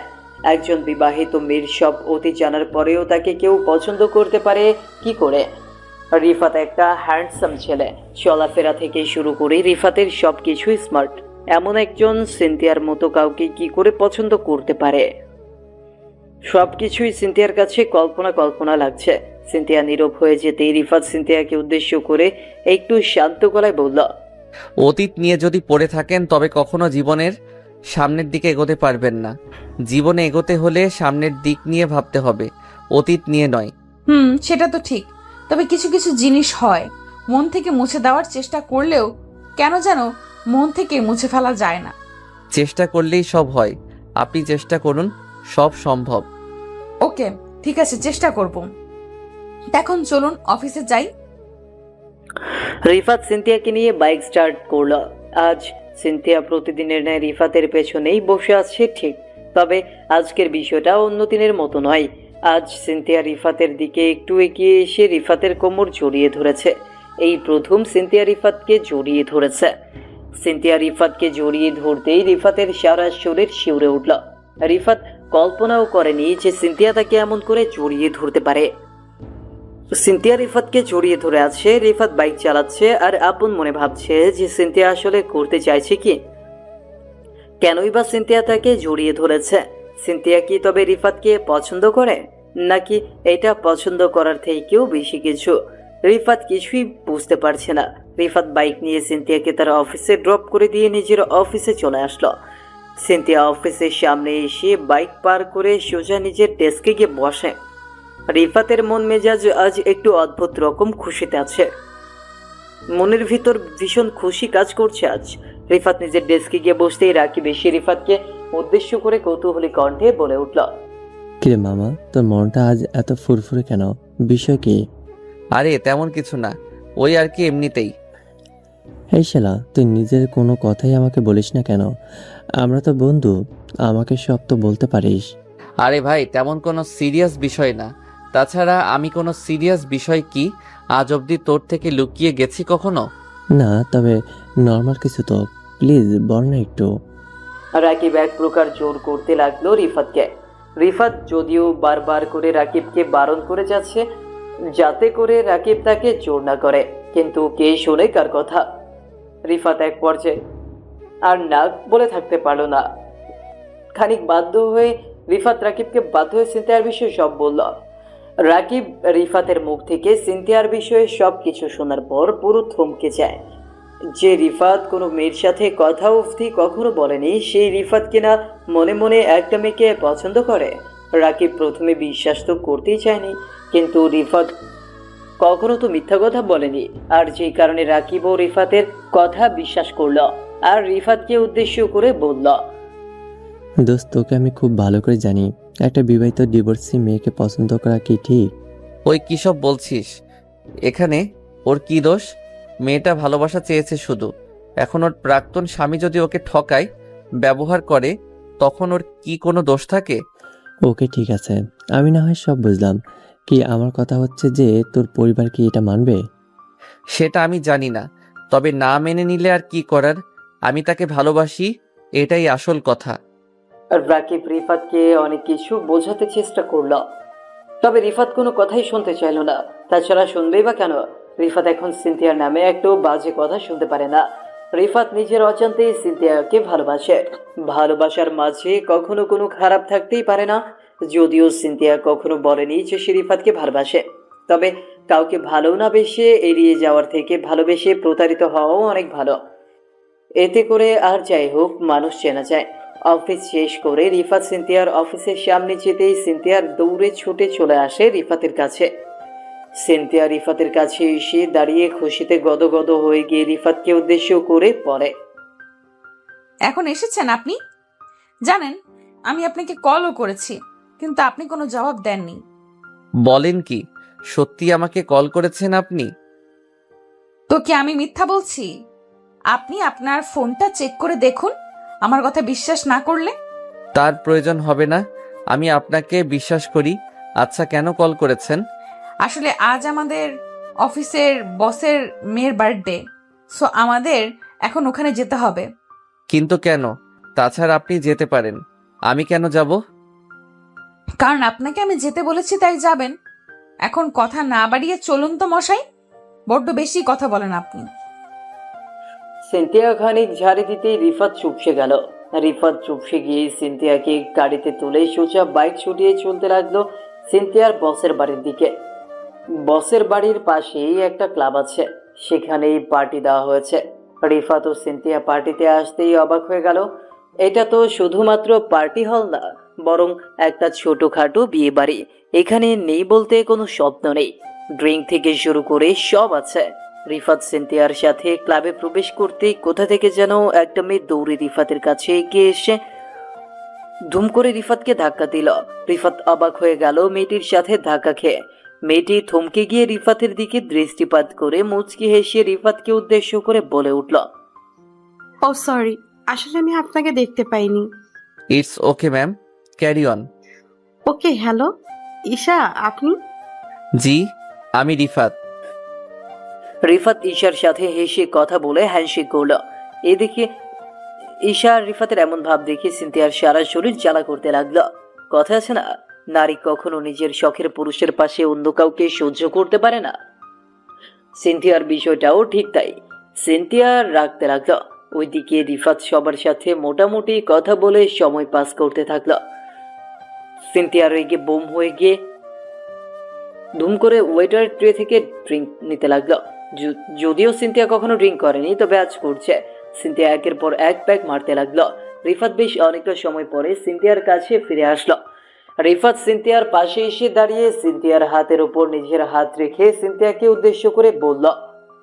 একজন বিবাহিত মেয়ের সব অতীত জানার পরেও তাকে কেউ পছন্দ করতে পারে কি করে? রিফাত একটা হ্যান্ডসাম ছেলে, চলাফেরা থেকে শুরু করে রিফাতের সব কিছুই স্মার্ট। এমন একজন সিনথিয়ার মতো কাউকে কি করে পছন্দ করতে পারে? সবকিছুই সিনথিয়ার কাছে কল্পনা কল্পনা লাগছে। সিনথিয়া নীরব হয়ে যেতেই রিফাত সিনথিয়াকে উদ্দেশ্য করে একটু শান্ত গলায় বলল, অতীত নিয়ে যদি পড়ে থাকেন তবে কখনো জীবনের সামনের দিকে এগোতে পারবেন না। জীবনে এগোতে হলে সামনের দিক নিয়ে ভাবতে হবে, অতীত নিয়ে নয়। সেটা তো ঠিক, তবে কিছু কিছু জিনিস হয় মন থেকে মুছে দেওয়ার চেষ্টা করলেও কেন যেন মন থেকে মুছে ফেলা যায় না। চেষ্টা করলেই সব হয়, আপনি চেষ্টা করুন, সব সম্ভব। ওকে, ঠিক আছে, চেষ্টা করব। এখন চলুন অফিসে যাই। রিফাত সিনথিয়াকে নিয়ে বাইক স্টার্ট করলো। আজ সিনথিয়া প্রতিদিনের ন্যায় রিফাতের পেছনেই বসে আছে ঠিক, তবে আজকের বিষয়টা অন্য দিনের মতো নয়। আজ সিনথিয়া রিফাতের দিকে একটু এগিয়ে এসে রিফাতের কোমর জড়িয়ে ধরেছে। এই প্রথম সিনথিয়া রিফাতকে জড়িয়ে ধরেছে। সিনথিয়া রিফাতকে জড়িয়ে ধরতেই রিফাতের সারা শরীর শিউরে উঠল। রিফাত কল্পনাও করেনি যে সিনথিয়া তাকে এমন করে জড়িয়ে ধরতে পারে। সিনথিয়া রিফাতকে জড়িয়ে ধরে আছে। রিফাত বাইক চালাচ্ছে আর আপন মনে ভাবছে যে সিনথিয়া আসলে করতে চাইছে কি, কেনই বা সিনথিয়া তাকে জড়িয়ে ধরেছে। সিনথিয়া কি তবে রিফাতকে পছন্দ করে, নাকি এটা পছন্দ করার থেকেও বেশি কিছু? রিফাত কিছুই বুঝতে পারছে না। রিফাত বাইক নিয়ে সিনথিয়াকে তার অফিসে ড্রপ করে দিয়ে নিজের অফিসে চলে আসলো। সিনথিয়া অফিসের সামনে এসে বাইক পার করে সোজা নিজের ডেস্কে গিয়ে বসে। রিফাতের মন মেজাজ আজ একটু অদ্ভুত রকম খুশিতে আছে। মনের ভিতর ভীষণ খুশি কাজ করছে আজ। রিফাত নিজের ডেস্কে গিয়ে বসতেই রাকিব এসে রিফাতকে উদ্দেশ্য করে কৌতূহলী কণ্ঠে বলে উঠল, কিরে মামা, তোর মনটা আজ এত ফুরফুরে কেন? বিষয় কি? আরে তেমন কিছু না, ওই আর কি, এমনিতেই। এই শালা, তুই নিজের কোনো কথাই আমাকে বলিস না কেন? আমরা তো বন্ধু, আমাকে সব তো বলতে পারিস। আরে ভাই, তেমন কোনো সিরিয়াস বিষয় না। তাছাড়া আমি কোনো সিরিয়াস বিষয় কি আজ অবধি তোর থেকে লুকিয়ে গেছি কখনো? না, তবে নর্মাল কিছু তো, প্লিজ বল না একটু। রাকিব এক প্রকার জোর করতে লাগলো রিফাতকে। রিফাত যদিও বারবার করে রাকিবকে বারণ করে যাচ্ছে যাতে করে রাকিব তাকে জোর না করে, কিন্তু কে শোনে কার কথা? রিফাত এক পর্যায়ে আর না বলে থাকতে পারলো না। খানিক বাধ্য হয়ে রিফাত রাকিবকে বাধ্য হয়ে সিনথিয়ার বিষয়ে সব বলল। রাকিব রিফাতের মুখ থেকে সিনথিয়ার বিষয়ে সব কিছু শোনার পর পুরো থমকে যায়। যে রিফাত কোনো মেয়ের সাথে কথা অবধি কখনো বলেনি, সেই রিফাত কিনা মনে মনে একটা মেয়েকে পছন্দ করে। রাকিব প্রথমে বিশ্বাস তো করতেই চায়নি, কিন্তু রিফাত কখনো তো মিথ্যা কথা বলেনি, আর যেই কারণে রাকিব ও রিফাতের কথা বিশ্বাস করলো আর রিফাতকে উদ্দেশ্য করে বলল, দোস্ত, তোকে আমি খুব ভালো করে জানি, একটা বিবাহিত ডিভোর্সি মেয়েকে পছন্দ করা কি ঠিক? ওই কী সব বলছিস? এখানে ওর কি দোষ? মেয়েটা ভালোবাসা চেয়েছে শুধু। এখন ওর প্রাক্তন স্বামী যদি ওকে ঠকায়, ব্যবহার করে, তখন ওর কি কোনো দোষ থাকে? ওকে, ঠিক আছে, আমি না হয় সব বুঝলাম। কি আমার কথা হচ্ছে যে তোর পরিবার কি এটা মানবে? সেটা আমি জানি না, তবে না মেনে নিলে আর কি করার? আমি তাকে ভালোবাসি, এটাই আসল কথা। রাকিব রিফাতকে অনেক কিছু বোঝাতে চেষ্টা করলো, তবে রিফাত কোনো কথাই শুনতে চাইল না। তাছাড়া শুনবেই বা কেন? রিফাত এখন সিনথিয়ার নামে একটু বাজে কথা শুনতে পারে না। রিফাত নিজের অজান্তেই সিনথিয়াকে ভালোবাসে। ভালোবাসার মাঝে কখনো কোনো খারাপ থাকতেই পারে না। যদিও সিনথিয়া কখনো বলেনি যে সে রিফাতকে ভালোবাসে, তবে কাউকে ভালো না বেশে এড়িয়ে যাওয়ার থেকে ভালোবেসে প্রতারিত হওয়াও অনেক ভালো। এতে করে আর যাই হোক, মানুষ চেনা যায়। অফিস শেষ করে রিফাত সিনথিয়ার অফিসের সামনে যেতেই সিনথিয়ার দৌড়ে ছুটে চলে আসে রিফাতের কাছে। সিনথিয়া রিফাতের কাছে এসে দাঁড়িয়ে খুশিতে গদগদ হয়ে গিয়ে রিফাতকে উদ্দেশ্য করে পড়ে, এখন এসেছেন আপনি? জানেন, আমি আপনাকে কলও করেছি, কিন্তু আপনি কোনো জবাব দেননি। বলেন কি, সত্যি আমাকে কল করেছেন আপনি? তো কি আমি মিথ্যা বলছি? আপনি আপনার ফোনটা চেক করে দেখুন, আমার কথা বিশ্বাস না করলে। তার প্রয়োজন হবে না, আমি আপনাকে বিশ্বাস করি। আচ্ছা, কেন কল করেছেন? আসলে আজ আমাদের অফিসের বসের মেয়ের বার্থডে, সো আমাদের এখন ওখানে যেতে হবে। কিন্তু কেন? তাছাড়া আপনি যেতে পারেন, আমি কেন যাব? কারণ আপনাকে আমি যেতে বলেছি তাই যাবেন। এখন কথা না বাড়িয়ে চলুন তো মশাই, বড্ড বেশি কথা বলেন আপনি। সিনথিয়া খানিক ঝাড়ি দিতেই রিফাত চুপসে গেল। রিফাত চুপসে গিয়ে সিনথিয়াকে গাড়িতে তুলে সোজা বাইক ছুটিয়ে চলতে লাগলো সিনথিয়ার বসের বাড়ির দিকে। বসের বাড়ির পাশেই একটা ক্লাব আছে, সেখানেই পার্টি দেওয়া হয়েছে। রিফাত ও সিনথিয়া পার্টিতে আসতেই অবাক হয়ে গেল। এটা তো শুধুমাত্র পার্টি হল না, বরং একটা ছোটখাটো বিয়ে বাড়ি। এখানে নেই বলতে কোনো শব্দ নেই, ড্রিঙ্ক থেকে শুরু করে সব আছে। রিফাত সিনথিয়ার সাথে ক্লাবে প্রবেশ করতেই কোথা থেকে যেন একটা মেয়ে দৌড়ে রিফাতের কাছে এগিয়ে এসে ধুম করে রিফাতকে ধাক্কা দিল। রিফাত অবাক হয়ে গেল মেয়েটির সাথে ধাক্কা খেয়ে। মেয়েটি থমকে গিয়ে রিফাতের দিকে দৃষ্টিপাত করে মুচকি হেসে রিফাতকে উদ্দেশ্য করে বলে উঠল, ও সরি, আসলে আমি আপনাকে দেখতে পাইনি। It's okay ma'am, carry on. Okay, hello Isha, আপনি? জি, আমি রিফাত। রিফাত ঈশার সাথে হেসে কথা বলে হ্যান্ডশেক করল। এদিকে ঈশা আর রিফাতের এমন ভাব দেখে সিনথিয়ার সারা শরীর জ্বালা করতে লাগলো। কথা আছে না, নারী কখনো নিজের শখের পুরুষের পাশে অন্য কাউকে সহ্য করতে পারে না। সিনথিয়ার বিষয়টাও ঠিক তাই। সিনথিয়া রাখতে লাগলো। ওইদিকে রিফাত সবার সাথে মোটামুটি কথা বলে সময় পাস করতে থাকলো। সিনথিয়া রেগে বোম হয়ে গিয়ে ধুম করে ওয়েটার ট্রে থেকে ড্রিঙ্ক নিতে লাগলো। যদিও সিনথিয়া কখনো ড্রিঙ্ক করেনি, তবে আজ করছে। সিনথিয়া একের পর এক প্যাক মারতে লাগলো। রিফাত বেশ অনেকটা সময় পরে সিনথিয়ার কাছে ফিরে আসলো। রিফাত সিনথিয়ার পাশে এসে দাঁড়িয়ে সিনথিয়ার হাতের উপর নিজের হাত রেখে সিনথিয়াকে উদ্দেশ্য করে বলল,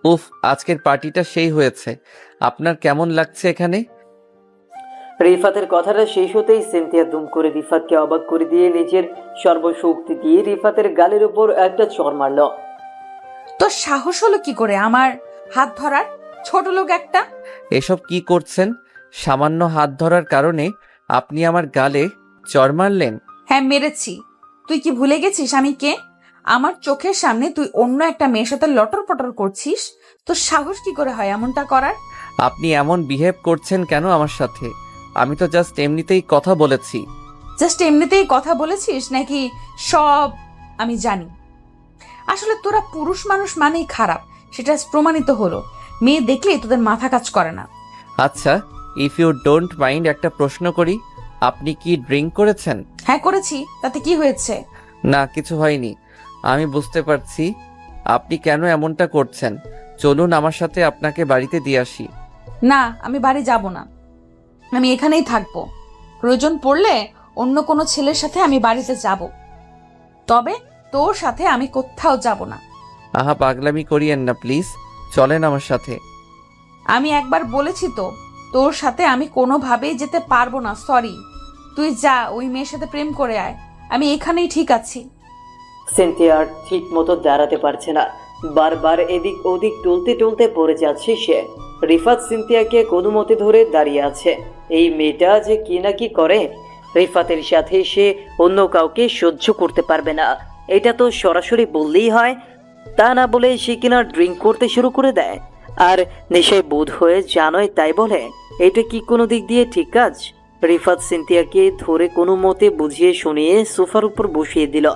উফ, আজকের পার্টিটা সেই হয়েছে। আপনার কেমন লাগছে এখানে? রিফাতের কথাটা শেষ হতেই সিনথিয়া দুম করে রিফাতকে অবাক করে দিয়ে নিজের সর্বশক্তি দিয়ে রিফাতের গালের উপর একটা চড় মারল। তোর সাহস হলো কি করে আমার হাত ধরার, ছোট লোক একটা! এসব কি করছেন? সামান্য হাত ধরার কারণে আপনি আমার গালে চড় মারলেন? হ্যাঁ, মেরেছি। তুই কি ভুলে গেছিস আমি কে? আমার চোখের সামনে তুই অন্য একটা মেয়ের সাথে লটর পটর করছিস। তোর সাহস কি করে হয় এমনটা করার? আপনি এমন বিহেভ করছেন কেন আমার সাথে? আমি তো জাস্ট এমনিতেই কথা বলেছি। জাস্ট এমনিতেই কথা বলেছিস নাকি সব আমি জানি? আসলে তোরা পুরুষ মানুষ মানেই খারাপ, সেটা প্রমাণিত হলো। মেয়ে দেখলেই তোদের মাথা কাজ করে না। আচ্ছা, ইফ ইউ ডোন্ট মাইন্ড একটা প্রশ্ন করি, আপনি কি ড্রিঙ্ক করেছেন? হ্যাঁ করেছি, তাতে কি হয়েছে? না, কিছু হয়নি। আমি বুঝতে পারছি আপনি কেন এমনটা করছেন। চলুন আমার সাথে আপনাকে বাড়িতে দিয়ে আসি। না, আমি বাড়ি যাব না, আমি এখানেই থাকবো। প্রয়োজন পড়লে অন্য কোনো ছেলের সাথে আমি বাড়িতে যাব, তবে তোর সাথে আমি কোথাও যাব না। আহা, পাগলামি করিয়েন না প্লিজ, চলেন আমার সাথে। আমি একবার বলেছি তো, তোর সাথে আমি কোনোভাবেই যেতে পারবো না। সরি, তুই যা, ওই মেয়ের সাথে প্রেম করে আয়, আমি এখানেই ঠিক আছি। সিনথিয়া আর ঠিক মতো দাঁড়াতে পারছে না, বারবার এদিক ওদিক টলতে টলতে পড়ে যাচ্ছে সে। রিফাত সিনথিয়াকে কোনো মতে ধরে দাঁড়িয়ে আছে। এই মেয়েটা যে কি না কি করে, রিফাতের সাথে সে অন্য কাউকে সহ্য করতে পারবে না, এটা তো সরাসরি বললেই হয়। তা না বলে সে কিনা ড্রিঙ্ক করতে শুরু করে দেয়, আর নেশায় বোধ হয়ে জানোই তাই বলে। এটা কি কোনো দিক দিয়ে ঠিক কাজ? রিফাত সিনথিয়াকে ধরে কোনো মতে বুঝিয়ে শুনিয়ে সোফার উপর বসিয়ে দিল।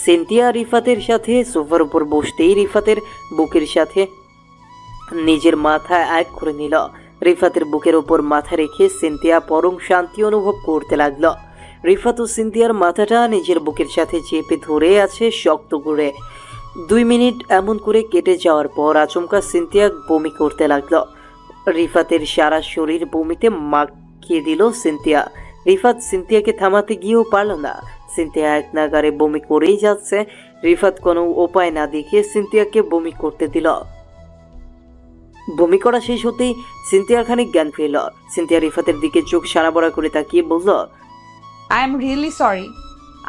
সিনথিয়া রিফাতের সাথে সোফার উপর বসতেই রিফাতের বুকের সাথে নিজের মাথা এক করে নিল। রিফাতের বুকের উপর মাথা রেখে সিনথিয়া পরম শান্তি অনুভব করতে লাগলো। রিফাত ও সিনথিয়ার মাথাটা নিজের বুকের সাথে চেপে ধরে আছে শক্ত করে। 2 মিনিট এমন করে কেটে যাওয়ার পর আচমকা সিনথিয়া বমি করতে লাগলো। রিফাতের সারা শরীর বমিতে মাখিয়ে দিল সিনথিয়া। রিফাত সিনথিয়াকে থামাতে গিয়েও পারল না, সিনথিয়া এক নাগারে বমি করেই যাচ্ছে। রিফাত কোনো উপায় না দেখে সিনথিয়াকে বমি করতে দিল। বমি করা শেষ হতেই সিনথিয়ার খানিক জ্ঞান ফিরল। সিনথিয়া রিফাতের দিকে চোখ সারাবড়া করে তাকিয়ে বলল, আই এম রিয়েলি সরি,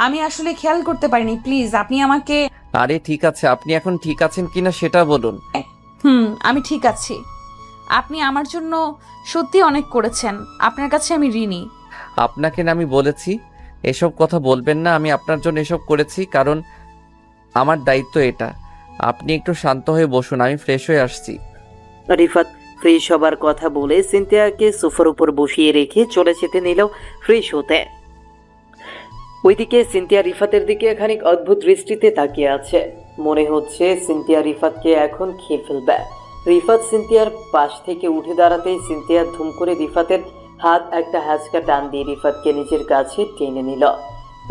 আমি আসলে খেয়াল করতে পারিনি, প্লিজ আপনি আমাকে। আরে ঠিক আছে, আপনি এখন ঠিক আছেন কিনা সেটা বলুন। আমি ঠিক আছি। আপনি আমার জন্য সত্যি অনেক করেছেন, আপনার কাছে আমি ঋণী। আপনাকে না আমি বলেছি এসব কথা বলবেন না, আমি আপনার জন্য এসব করেছি কারণ আমার দায়িত্ব এটা। আপনি একটু শান্ত হয়ে বসুন, আমি ফ্রেশ হয়ে আসছি। রিফাত ফ্রেশ হবার কথা বলে সিনথিয়াকে সোফার উপর বসিয়ে রেখে চলে যেতে নিল ফ্রেশ হতে। ওইদিকে সিনথিয়া রিফাতের দিকে খানিক অদ্ভুত দৃষ্টিতে তাকিয়ে আছে। মনে হচ্ছে সিনথিয়া রিফাতকে এখন খেয়ে ফেলবে। রিফাত সিনথিয়ার পাশ থেকে উঠে দাঁড়াতেই সিনথিয়া ধুম করে রিফাতের হাত একটা হ্যাঁচকা টান দিয়ে রিফাতকে নিজের কাছে টেনে নিল।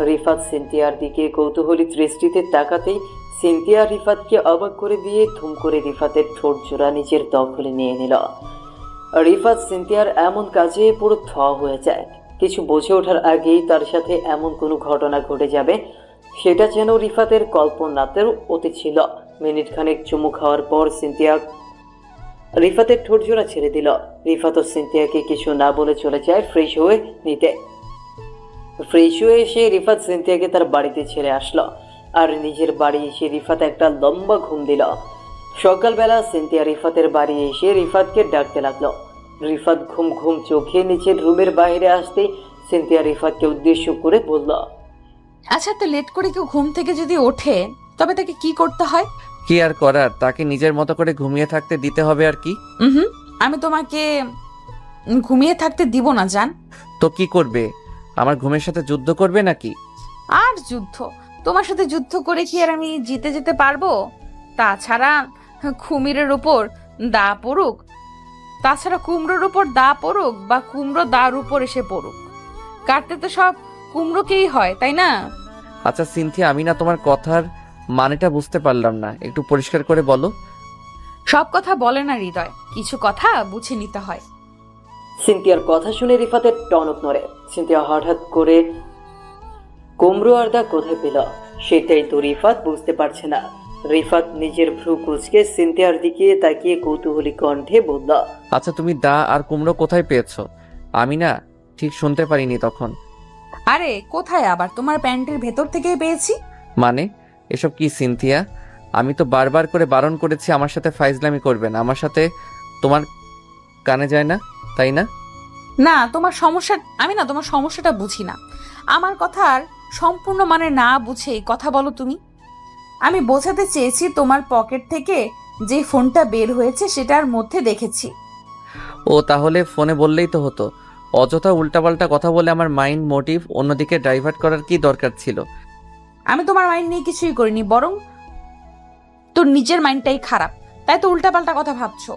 রিফাত সিনথিয়ার দিকে কৌতূহলী দৃষ্টিতে তাকাতেই সিনথিয়া রিফাতকে অবাক করে দিয়ে ধুম করে রিফাতের ঠোঁট জোড়া নিজের দখলে নিয়ে নিল। রিফাত সিনথিয়ার এমন কাজে পুরো থ হয়ে যায়। কিছু বুঝে ওঠার আগেই তার সাথে এমন কোনো ঘটনা ঘটে যাবে, সেটা যেন রিফাতের কল্পনাতেও অতীত ছিল। মিনিট খানেক চুমু খাওয়ার পর সিনথিয়া রিফাতের ঠোঁট জোড়া ছেড়ে দিল। রিফাত ও সিনথিয়াকে কিছু না বলে চলে যায় ফ্রেশ হয়ে নিতে। ফ্রেশ হয়ে এসে রিফাত সিনথিয়াকে তার বাড়িতে ছেড়ে আসলো, আর নিজের বাড়ি এসে রিফাত একটা লম্বা ঘুম দিল। সকালবেলা সিনথিয়া রিফাতের বাড়ি এসে রিফাতকে ডাকতে লাগলো। রিফাত ঘুম ঘুম চোখে নিচের রুমের বাইরে আসতেই সিনথিয়া রিফাতকে উদ্দেশ্য করে বলল, আচ্ছা, তো লেট করে কেউ ঘুম থেকে যদি ওঠে তবে তাকে কি করতে হয়? কি আর করার, তাকে নিজের মতো করে ঘুমিয়ে থাকতে দিতে হবে আর কি। আমি তোমাকে ঘুমিয়ে থাকতে দিব না জান। তো কি করবে, আমার ঘুমের সাথে যুদ্ধ করবে নাকি? আর যুদ্ধ? তোমার সাথে যুদ্ধ করে কি আর আমি জিতে যেতে পারবো? তাছাড়া কুমিরের উপর দা পড়ুক, তাছাড়া কুমড়োর উপর দা পড়ুক বা কুমড়ো দার উপর এসে পড়ুক, কাটতে তো সব কুমড়োকেই হয়, তাই না? আচ্ছা সিনথিয়া, আমি না তোমার কথার মানেটা বুঝতে পারলাম না, একটু পরিষ্কার করে বলো। সব কথা বলে না হৃদয়, কিছু কথা বুঝে নিতে হয়। সিনথিয়ার কথা শুনে রিফাতের টনক নড়ে। সিনথিয়া হঠাৎ করে কুমড়ো আর দা কোথায় পেল সেটাই তো রিফাত বুঝতে পারছে না। রিফাত নিজের ভ্রু কুঁচকে সিনথিয়ার দিকে তাকিয়ে কৌতূহলী কণ্ঠে বলল, আচ্ছা তুমি দা আর কুমড়ো কোথায় পেয়েছো? আমি না ঠিক শুনতে পারিনি তখন। আরে কোথায় আবার, তোমার প্যান্টের ভেতর থেকেই পেয়েছি। মানে এসব কি সিনথিয়া? আমি তো বারবার করে বারণ করেছি আমার সাথে ফাইজলামি করবে না, আমার সাথে তোমার কানে যায় না, তাই না? না, তোমার সমস্যা, আমি না তোমার সমস্যাটা বুঝি না। আমার কথার সম্পূর্ণ মানে না বুঝে কথা বলো তুমি। আমি বোঝাতে চেয়েছি তোমার পকেট থেকে যে ফোনটা বের হয়েছে সেটার মধ্যে দেখেছি। ও তাহলে ফোনে বললেই তো হতো, অযথা উল্টাপাল্টা কথা বলে আমার মাইন্ড মোটিভ অন্যদিকে ডাইভার্ট করার কি দরকার ছিল? আমি তোমার মাইন্ড নিয়ে কিছুই করিনি, বরং তোর নিজের মাইন্ডটাই খারাপ, তাই তো উল্টাপাল্টা কথা ভাবছো।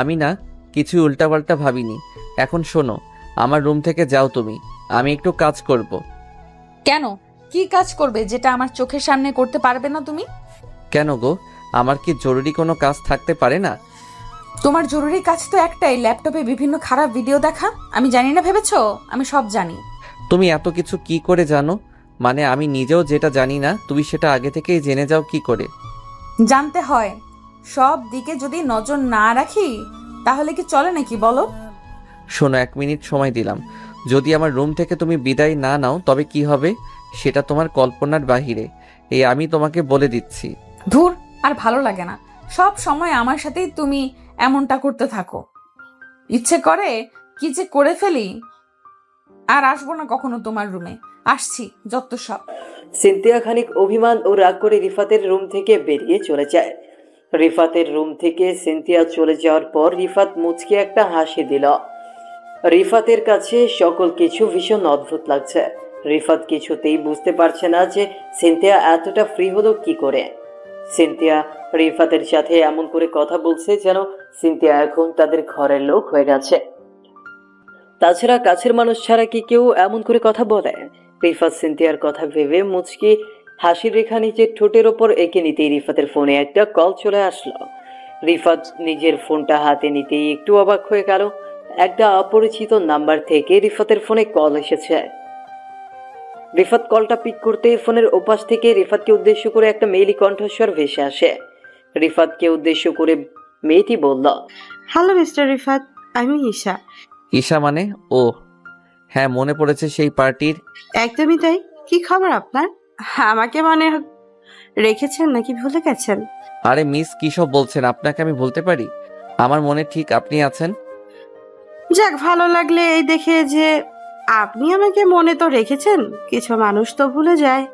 আমি না কিছুই উল্টাপাল্টা ভাবিনি। এখন শোনো, আমার রুম থেকে যাও তুমি, আমি একটু কাজ করব। কেন? কি কাজ করবে যেটা আমার চোখের সামনে করতে পারবে না তুমি? কেন গো, আমার কি জরুরি কোনো কাজ থাকতে পারে না? তোমার জরুরি কাজ তো একটাই, ল্যাপটপে বিভিন্ন খারাপ ভিডিও দেখা। আমি জানি না ভেবেছো? আমি সব জানি। তুমি এত কিছু কি করে জানো? মানে আমি নিজেও যেটা জানি না তুমি সেটা আগে থেকেই জেনে যাও কি করে? জানতে হয়। সব দিকে যদি নজর না রাখি তাহলে কি চলে নাকি বলো? শোনো, 1 মিনিট সময় দিলাম। যদি আমার রুম থেকে তুমি বিদায় না নাও তবে কি হবে সেটা তোমার কল্পনার বাহিরে। এই আমি তোমাকে বলে দিচ্ছি। ধুর, আর ভালো লাগে না। সব সময় আমার সাথেই তুমি এমনটা করতে থাকো। ইচ্ছে করে কি যে করে ফেলি। আর আসবো না কখনো তোমার রুমে। আসছি যত সব। সিনথিয়া খানিক অভিমান ও রাগ করে রিফাতের রুম থেকে বেরিয়ে চলে যায়। রিফাতের রুম থেকে সিনথিয়া চলে যাওয়ার পর রিফাত মুচকে একটা হাসি দিল। রিফাতের কাছে সকল কিছু ভীষণ অদ্ভুত লাগছে। রিফাত কিছুতেই বুঝতে পারছে না যে সিনথিয়া এতটা ফ্রি হলো কি করে। সিনথিয়া রিফাতের সাথে এমন করে কথা বলছে যেন সিনথিয়া এখন তাদের ঘরের লোক হয়ে গেছে। তাছাড়া কাছের মানুষ ছাড়া কি কেউ এমন করে কথা বলে? রিফাত সিনথিয়ার কথা ভেবে মুচকি হাসির রেখা নিজের ঠোঁটের ওপর এঁকে নিতেই রিফাতের ফোনে একটা কল চলে আসলো। রিফাত নিজের ফোনটা হাতে নিতেই একটু অবাক হয়ে গেল। একটা অপরিচিত নাম্বার থেকে রিফাতের ফোনে কল এসেছে। রিফাত কলটা পিক করতে ফোনের ওপাশ থেকে রিফাতকে উদ্দেশ্য করে একটা মেয়েলি কণ্ঠস্বর ভেসে আসে। রিফাতকে উদ্দেশ্য করে মেয়েটি বলল, হ্যালো মিস্টার রিফাত, আমি ঈশা। ঈশা মানে? ও হ্যাঁ, মনে পড়েছে সেই পার্টির। একদমই তাই। কি খবর আপনার? আমাকে মনে রেখেছেন নাকি ভুলে গেছেন? আরে মিস, কি সব বলছেন? আপনাকে আমি বলতে পারি? আমার মনে ঠিক আপনি আছেন। যাক, ভালো লাগলে এই দেখে যে আপনি আমাকে মনে তো রেখেছেন। কিছু মানুষ তো ভুলে যায়।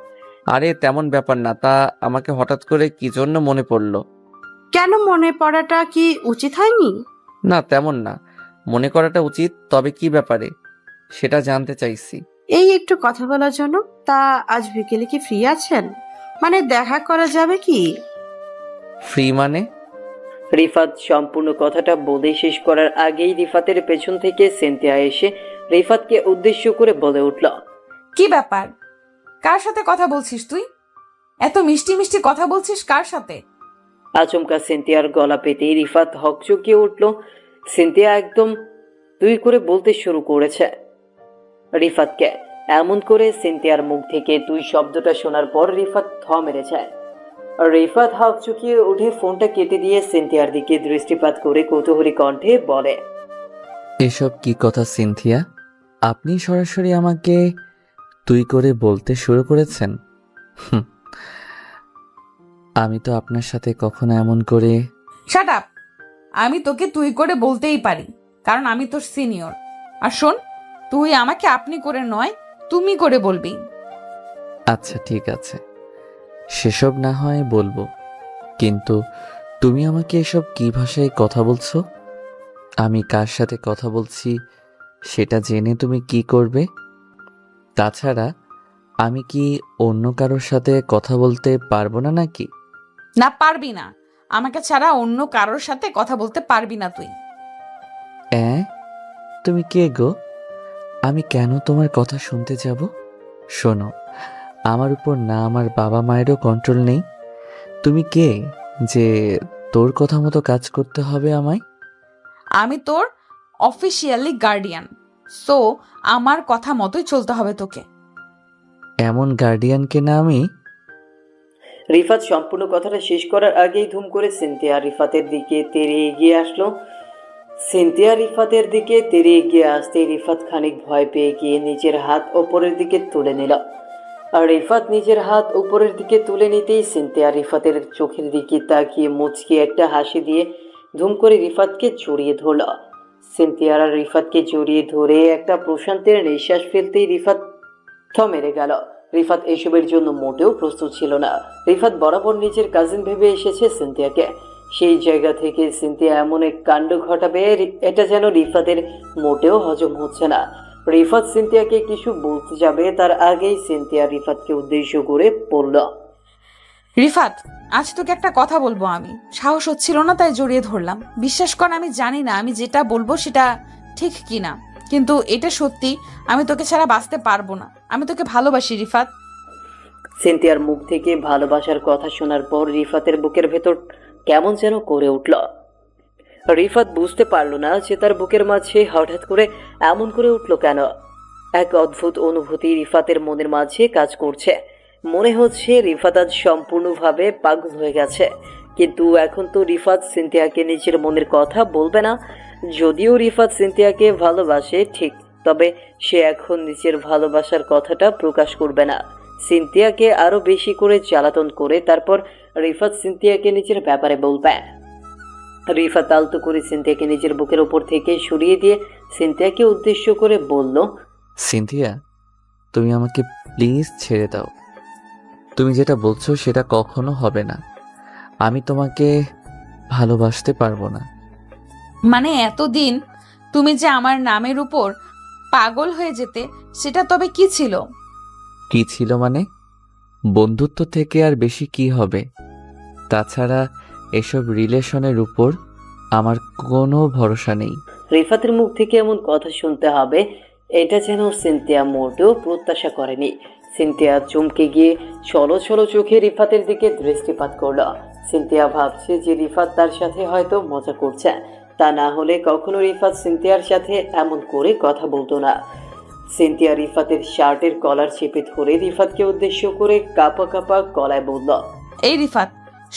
আরে তেমন ব্যাপার না। তা আমাকে হঠাৎ করে কি জন্য মনে পড়লো? কেন, মনে পড়াটা কি উচিত হয়নি? না তেমন না, মনে করাটা উচিত। তবে কি ব্যাপারে সেটা জানতে চাইছি। এই একটু কথা বলার জন্য। তা আজ বিকেলে কি ফ্রি আছেন? মানে দেখা করা যাবে কি? ফ্রি মানে? রিফাত সম্পূর্ণ কথাটা বলে শেষ করার আগেই রিফাতের পেছন থেকে সিনথিয়া এসে রিফাতকে উদ্দেশ্য করে বলে উঠল, কি ব্যাপার? কার সাথে কথা বলছিস তুই? এত মিষ্টি মিষ্টি কথা বলছিস কার সাথে? আচমকা সিনথিয়ার গলা পেতেই রিফাত হকচকিয়ে উঠল। সিনথিয়া একদম তুই করে বলতে শুরু করেছে। রিফাতকে এমন করে সিনথিয়ার মুখ থেকে তুই শব্দটা শোনার পর রিফাত থ মেরে যায়। রিফাত হকচকিয়ে উঠে ফোনটা কেটে দিয়ে সিনথিয়ার দিকে দৃষ্টিপাত করে কৌতূহলী কণ্ঠে বলে, এসব কি কথা সিনথিয়া? আপনি সরাসরি আমাকে তুই করে বলতে শুরু করেছেন? হুম, আমি তো আপনার সাথে কখনো এমন করে। Shut up. আমি তোকে তুই করে বলতেই পারি, কারণ আমি তোর সিনিয়র। আর শোন, তুই আমাকে আপনি করে নয়, তুমি করে বলবি। আচ্ছা ঠিক আছে, সেসব না হয় বলবো, কিন্তু তুমি আমাকে এসব কি ভাষায় কথা বলছো? আমি কার সাথে কথা বলছি সেটা জেনে তুমি কি করবে? তাছাড়া আমি কি অন্য কারোর সাথে কথা বলতে পারবো না নাকি? না, পারবি না। আমাকে ছাড়া অন্য কারোর সাথে কথা বলতে পারবি না তুই। তুমি কে গো? আমি কেন তোমার কথা শুনতে যাব? শোনো, আমার উপর না আমার বাবা মায়েরও কন্ট্রোল নেই। তুমি কে যে তোর কথা মতো কাজ করতে হবে আমায়? আমি তোর অফিসিয়ালি গার্ডিয়ান, সো আমার কথা মতোই চলতে হবে তোকে। এমন গার্ডিয়ানকে না আমি। রিফাত সম্পূর্ণ কথাটা শেষ করার আগেই ধুম করে সিনথিয়া রিফাতের দিকে তেড়ে এগিয়ে আসলো। সিনথিয়া রিফাতের দিকে তেড়ে এগিয়ে আসতে রিফাত খানিক ভয় পেয়ে গিয়ে নিজের হাত ওপরের দিকে তুলে নিল। আর রিফাত নিজের হাত উপরের দিকে তুলে নিতেই সিনথিয়া রিফাতের চোখের দিকে তাকিয়ে মুচকি একটা হাসি দিয়ে ধুম করে রিফাতকে জড়িয়ে ধরল। সিনথিয়া আর রিফাতকে জড়িয়ে ধরে একটা প্রশান্তের নিঃশ্বাস ফেলতেই রিফাত থ মেরে গেল। রিফাত এসবের জন্য মোটেও প্রস্তুত ছিল না। রিফাত বরাবর নিজের কাজিন ভেবে এসেছে সিনথিয়াকে। সেই জায়গা থেকে সিনথিয়া এমন এক কাণ্ড ঘটাবে এটা যেন রিফাতের মোটেও হজম হচ্ছে না। রিফাত সিনথিয়াকে কিছু বলতে যাবে তার আগেই সিনথিয়া রিফাতকে উদ্দেশ্য করে বলল, রিফাত, আজ তোকে একটা কথা বলবো। আমি সাহস হচ্ছিল না তাই জড়িয়ে ধরলাম। বিশ্বাস কর, আমি জানি না আমি যেটা বলবো সেটা ঠিক কিনা, কিন্তু এটা সত্যি। আমি তোকে ছাড়া বাঁচতে পারবো না। আমি তোকে ভালোবাসি রিফাত। সিনথিয়ার মুখ থেকে ভালোবাসার কথা শোনার পর রিফাতের বুকের ভেতর কেমন যেন করে উঠল। রিফাত বুঝতে পারল না যে তার বুকের মাঝে হঠাৎ করে এমন করে উঠল কেন। এক অদ্ভুত অনুভূতি রিফাতের মনের মাঝে কাজ করছে। মনে হচ্ছে রিফাত আজ সম্পূর্ণভাবে পাগল হয়ে গেছে। কিন্তু এখন তো রিফাত সিনথিয়াকে নিজের মনের কথা বলবে না। যদিও রিফাত সিনথিয়াকে ভালোবাসে ঠিক, তবে সে এখন নিজের ভালোবাসার কথাটা প্রকাশ করবে না। সিনথিয়াকে আরো বেশি করে জ্বালাতন করে তারপর রিফাত সিনথিয়াকে নিজের ব্যাপারে বলবে। রিফাত আলতো করে সিনথিয়াকে নিজের বুকের ওপর থেকে সরিয়ে দিয়ে সিনথিয়াকে উদ্দেশ্য করে বলল, সিনথিয়া, তুমি আমাকে প্লিজ ছেড়ে দাও। তুমি যেটা বলছো সেটা কখনো হবে না। আমি তোমাকে ভালোবাসতে পারবো না। মানে এতদিন তুমি যে আমার নামের উপর পাগল হয়ে যেতে, সেটা তবে কি ছিল? কি ছিল মানে? বন্ধুত্ব থেকে আর বেশি কি হবে? তাছাড়া এসব রিলেশনের উপর আমার কোনো ভরসা নেই। রিফাতের মুখ থেকে এমন কথা শুনতে হবে এটা যেন সিনথিয়া মোটেও প্রত্যাশা করেনি। সিনথিয়া চমকে গিয়ে ছলো ছলো চোখে রিফাতের দিকে দৃষ্টিপাত করল। সিনথিয়া ভাবছে যে রিফাত তার সাথে হয়তো মজা করছে, তা না হলে কখনো রিফাত সিনথিয়ার সাথে এমন করে কথা বলতো না। সিনথিয়া রিফাতের শার্টের কলার চেপে ধরে রিফাতকে উদ্দেশ্য করে কাঁপা কাঁপা গলায় বলল, এই রিফাত,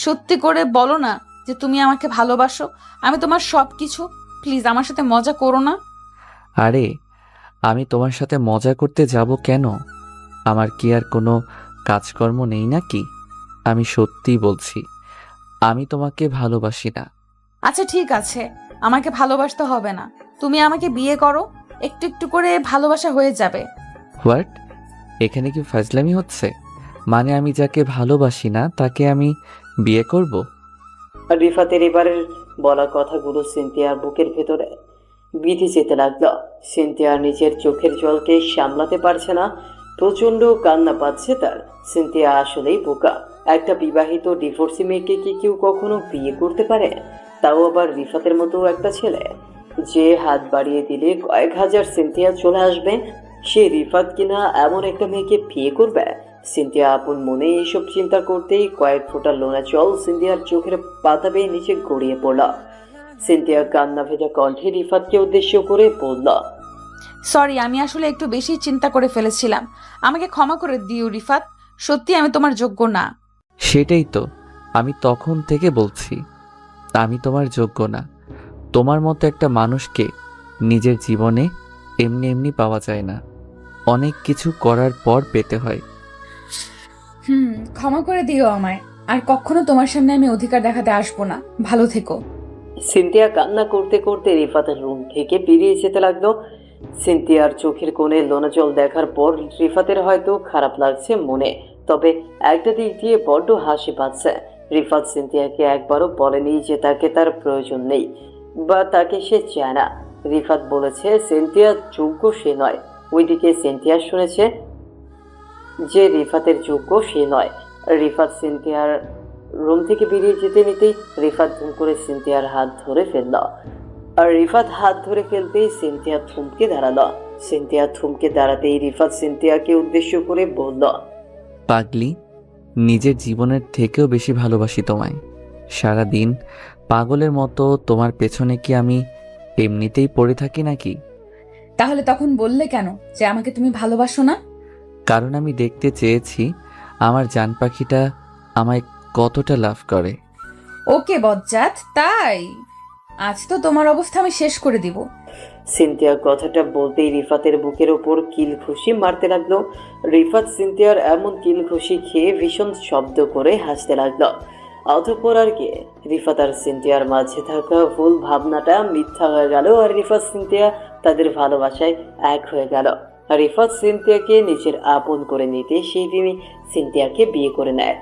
সত্যি করে বলো না যে তুমি আমাকে ভালোবাসো। আমি তোমার সব কিছু, প্লিজ আমার সাথে মজা করো না। আরে, আমি তোমার সাথে মজা করতে যাব কেন? আমার কি আর কোনো কাজকর্ম নেই নাকি? আমি সত্যিই বলছি, আমি তোমাকে ভালোবাসি না। আচ্ছা ঠিক আছে, আমাকে ভালোবাসতে হবে না, তুমি আমাকে বিয়ে করো, একটু একটু করে ভালোবাসা হয়ে যাবে। হোয়াট? এখানে কি ফাজলামি হচ্ছে? মানে আমি যাকে ভালোবাসি না তাকে আমি বিয়ে করব? রিফাতের এবারের বলা কথাগুলো সিনথিয়ার বুকের ভেতরে বিধি যেতে লাগলো। সিনথিয়া নিজের চোখের জলকে সামলাতে পারছে না, প্রচন্ড কান্না পাচ্ছে তার। সিনথিয়া আসলেই বোকা। একটা বিবাহিত ডিভোর্সি মেয়েকে কি কেউ কখনো বিয়ে করতে পারে? তাও আবার রিফাতের মতো একটা ছেলে যে হাত বাড়িয়ে দিলে কয়েক হাজার সিনথিয়া চলে আসবে। সে রিফাত কিনা এমন একটা মেয়েকে বিয়ে করবে? সিনথিয়া আপন মনে এইসব চিন্তা করতেই কয়েক ফোঁটা লোনা জল সিনথিয়ার চোখের পাতা বেয়ে নিচে গড়িয়ে পড়ল। সিনথিয়া কান্না ভেজা কণ্ঠে রিফাতকে উদ্দেশ্য করে বলল, সরি, আমি আসলে একটু বেশি চিন্তা করে ফেলেছিলাম, আমাকে ক্ষমা করে দিও রিফাত। সত্যি আমি তোমার যোগ্য না। সেটাই তো আমি তখন থেকে বলছি, আমি তোমার যোগ্য না। তোমার মতো একটা মানুষকে নিজের জীবনে এমনি এমনি পাওয়া যায় না, অনেক কিছু করার পর পেতে হয়। ক্ষমা করে দিও আমায়, আর কখনো তোমার সামনে আমি অধিকার দেখাতে আসবো না। ভালো থেকো। সিনথিয়া কান্না করতে করতে রিফাতের রুম থেকে বেরিয়ে যেতে লাগলো। সিনথিয়ার চোখের কোণে লোনা জল দেখার পর রিফাতের হয়তো খারাপ লাগছে মনে, তবে একটা দিক দিয়ে বড্ড হাসি পাচ্ছে। রিফাত সিনথিয়াকে একবারও বলেনি যে তাকে তার প্রয়োজন নেই বা তাকে সে চায় না। রিফাত বলেছে সিনথিয়া যোগ্য সে নয়, ওইদিকে সিনথিয়া শুনেছে যে রিফাতের যোগ্য সে নয়। রিফাত সিনথিয়ার রুম থেকে বেরিয়ে যেতে নিতেই রিফাত ধুম করে সিনথিয়ার হাত ধরে ফেলল। আর রিফাত হাত ধরে ফেলতেই সিনথিয়া থমকে দাঁড়ালো। সিনথিয়া থমকে দাঁড়াতেই রিফাত সিনথিয়াকে উদ্দেশ্য করে বলল, পাগলি, নিজের জীবনের থেকেও বেশি ভালোবাসি তোমায়। সারা দিন পাগলের মতো তোমার পেছনে কি আমি এমনিতেই পড়ে থাকি নাকি? তাহলে তখন বললে কেন যে আমাকে তুমি ভালোবাসো না? কারণ আমি দেখতে চেয়েছি আমার জান পাখিটা আমায় কতটা লাভ করে। ওকে বজ্জাত, তাই আজ তো তোমার অবস্থা আমি শেষ করে দিব। সিনথিয়া কথাটা বলতেই রিফাতের বুকের ওপর কিল ঘুষি মারতে লাগলো। রিফাত সিনথিয়ার এমন কিল ঘুষি খেয়ে ভীষণ শব্দ করে হাসতে লাগলো। অতঃপর আর কি, রিফাত আর সিনথিয়ার মাঝে থাকা ভুল ভাবনাটা মিথ্যা হয়ে গেল, আর রিফাত সিনথিয়া তাদের ভালোবাসায় এক হয়ে গেল। রিফাত সিনথিয়াকে নিজের আপন করে নিতে সেই দিনই সিনথিয়াকে বিয়ে করে নেয়।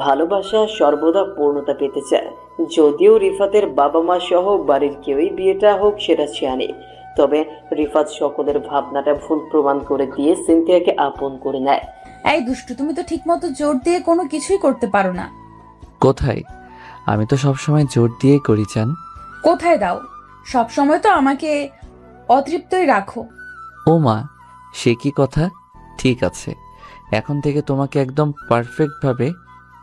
ভালোবাসা সর্বদা পূর্ণতা পেতে চায়। যদিও রিফাতের বাবা মা সহ বাড়ির কেউই বিয়েটা হোক সেটা চায়নি, তবে রিফাত সকলের ভাবনাটা ভুল প্রমাণ করে দিয়ে সিনথিয়াকে আপন করে নেয়। এই দুষ্টু, তুমি তো ঠিক মতো জোর দিয়ে কোনো কিছুই করতে পারো না। কোথায়? আমি তো সবসময় জোর দিয়েই করি চান। কোথায় দাও? সব সময় তো আমাকে অতৃপ্তই রাখো। ও মা, সে কি কথা? ঠিক আছে, এখন থেকে তোমাকে একদম পারফেক্টভাবে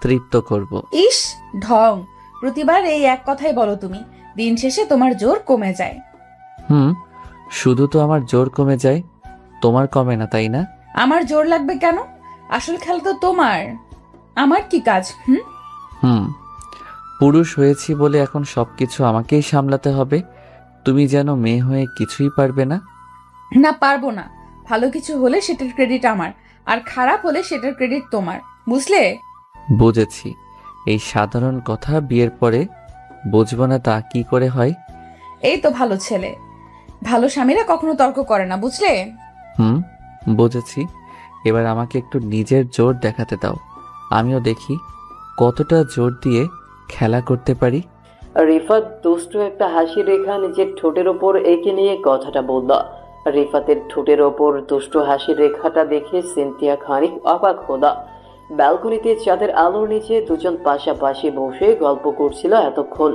তৃপ্ত করব। ইস, ঢং। প্রতিবার এই এক কথাই বলো তুমি, দিন শেষে তোমার জোর কমে যায়। শুধু তো আমার জোর কমে যায়, তোমার কমে না, তাই না? আমার জোর লাগবে কেন? আসল খেলা তো তোমার, আমার কি কাজ? পুরুষ হয়েছি বলে এখন সবকিছু আমাকেই সামলাতে হবে। তুমি যেন মেয়ে হয়ে কিছুই পারবে না। না, পারবো না। ভালো কিছু হলে সেটার ক্রেডিট আমার, আর খারাপ হলে সেটার ক্রেডিট তোমার, বুঝলে? বুঝেছি। এই সাধারণ কথা বিয়ের পরে বুঝবো না তা কি করে হয়? এই তো ভালো ছেলে। ভালো স্বামীরা কখনো তর্ক করে না, বুঝলে? বুঝেছি। এবার আমাকে একটু নিজের জোর দেখাতে দাও, আমিও দেখি কতটা জোর দিয়ে খেলা করতে পারি। রিফাত দুষ্টু একটা হাসি রেখা নিজের ঠোঁটের ওপর এঁকে নিয়ে কথাটা বলল। রিফাতের ঠোঁটের ওপর দুষ্টু হাসির রেখাটা দেখে সিনথিয়া খানিক অবাক হলো। ব্যালকনিতে চাঁদের আলোর নিচে দুজন পাশাপাশি বসে গল্প করছিল এতক্ষণ।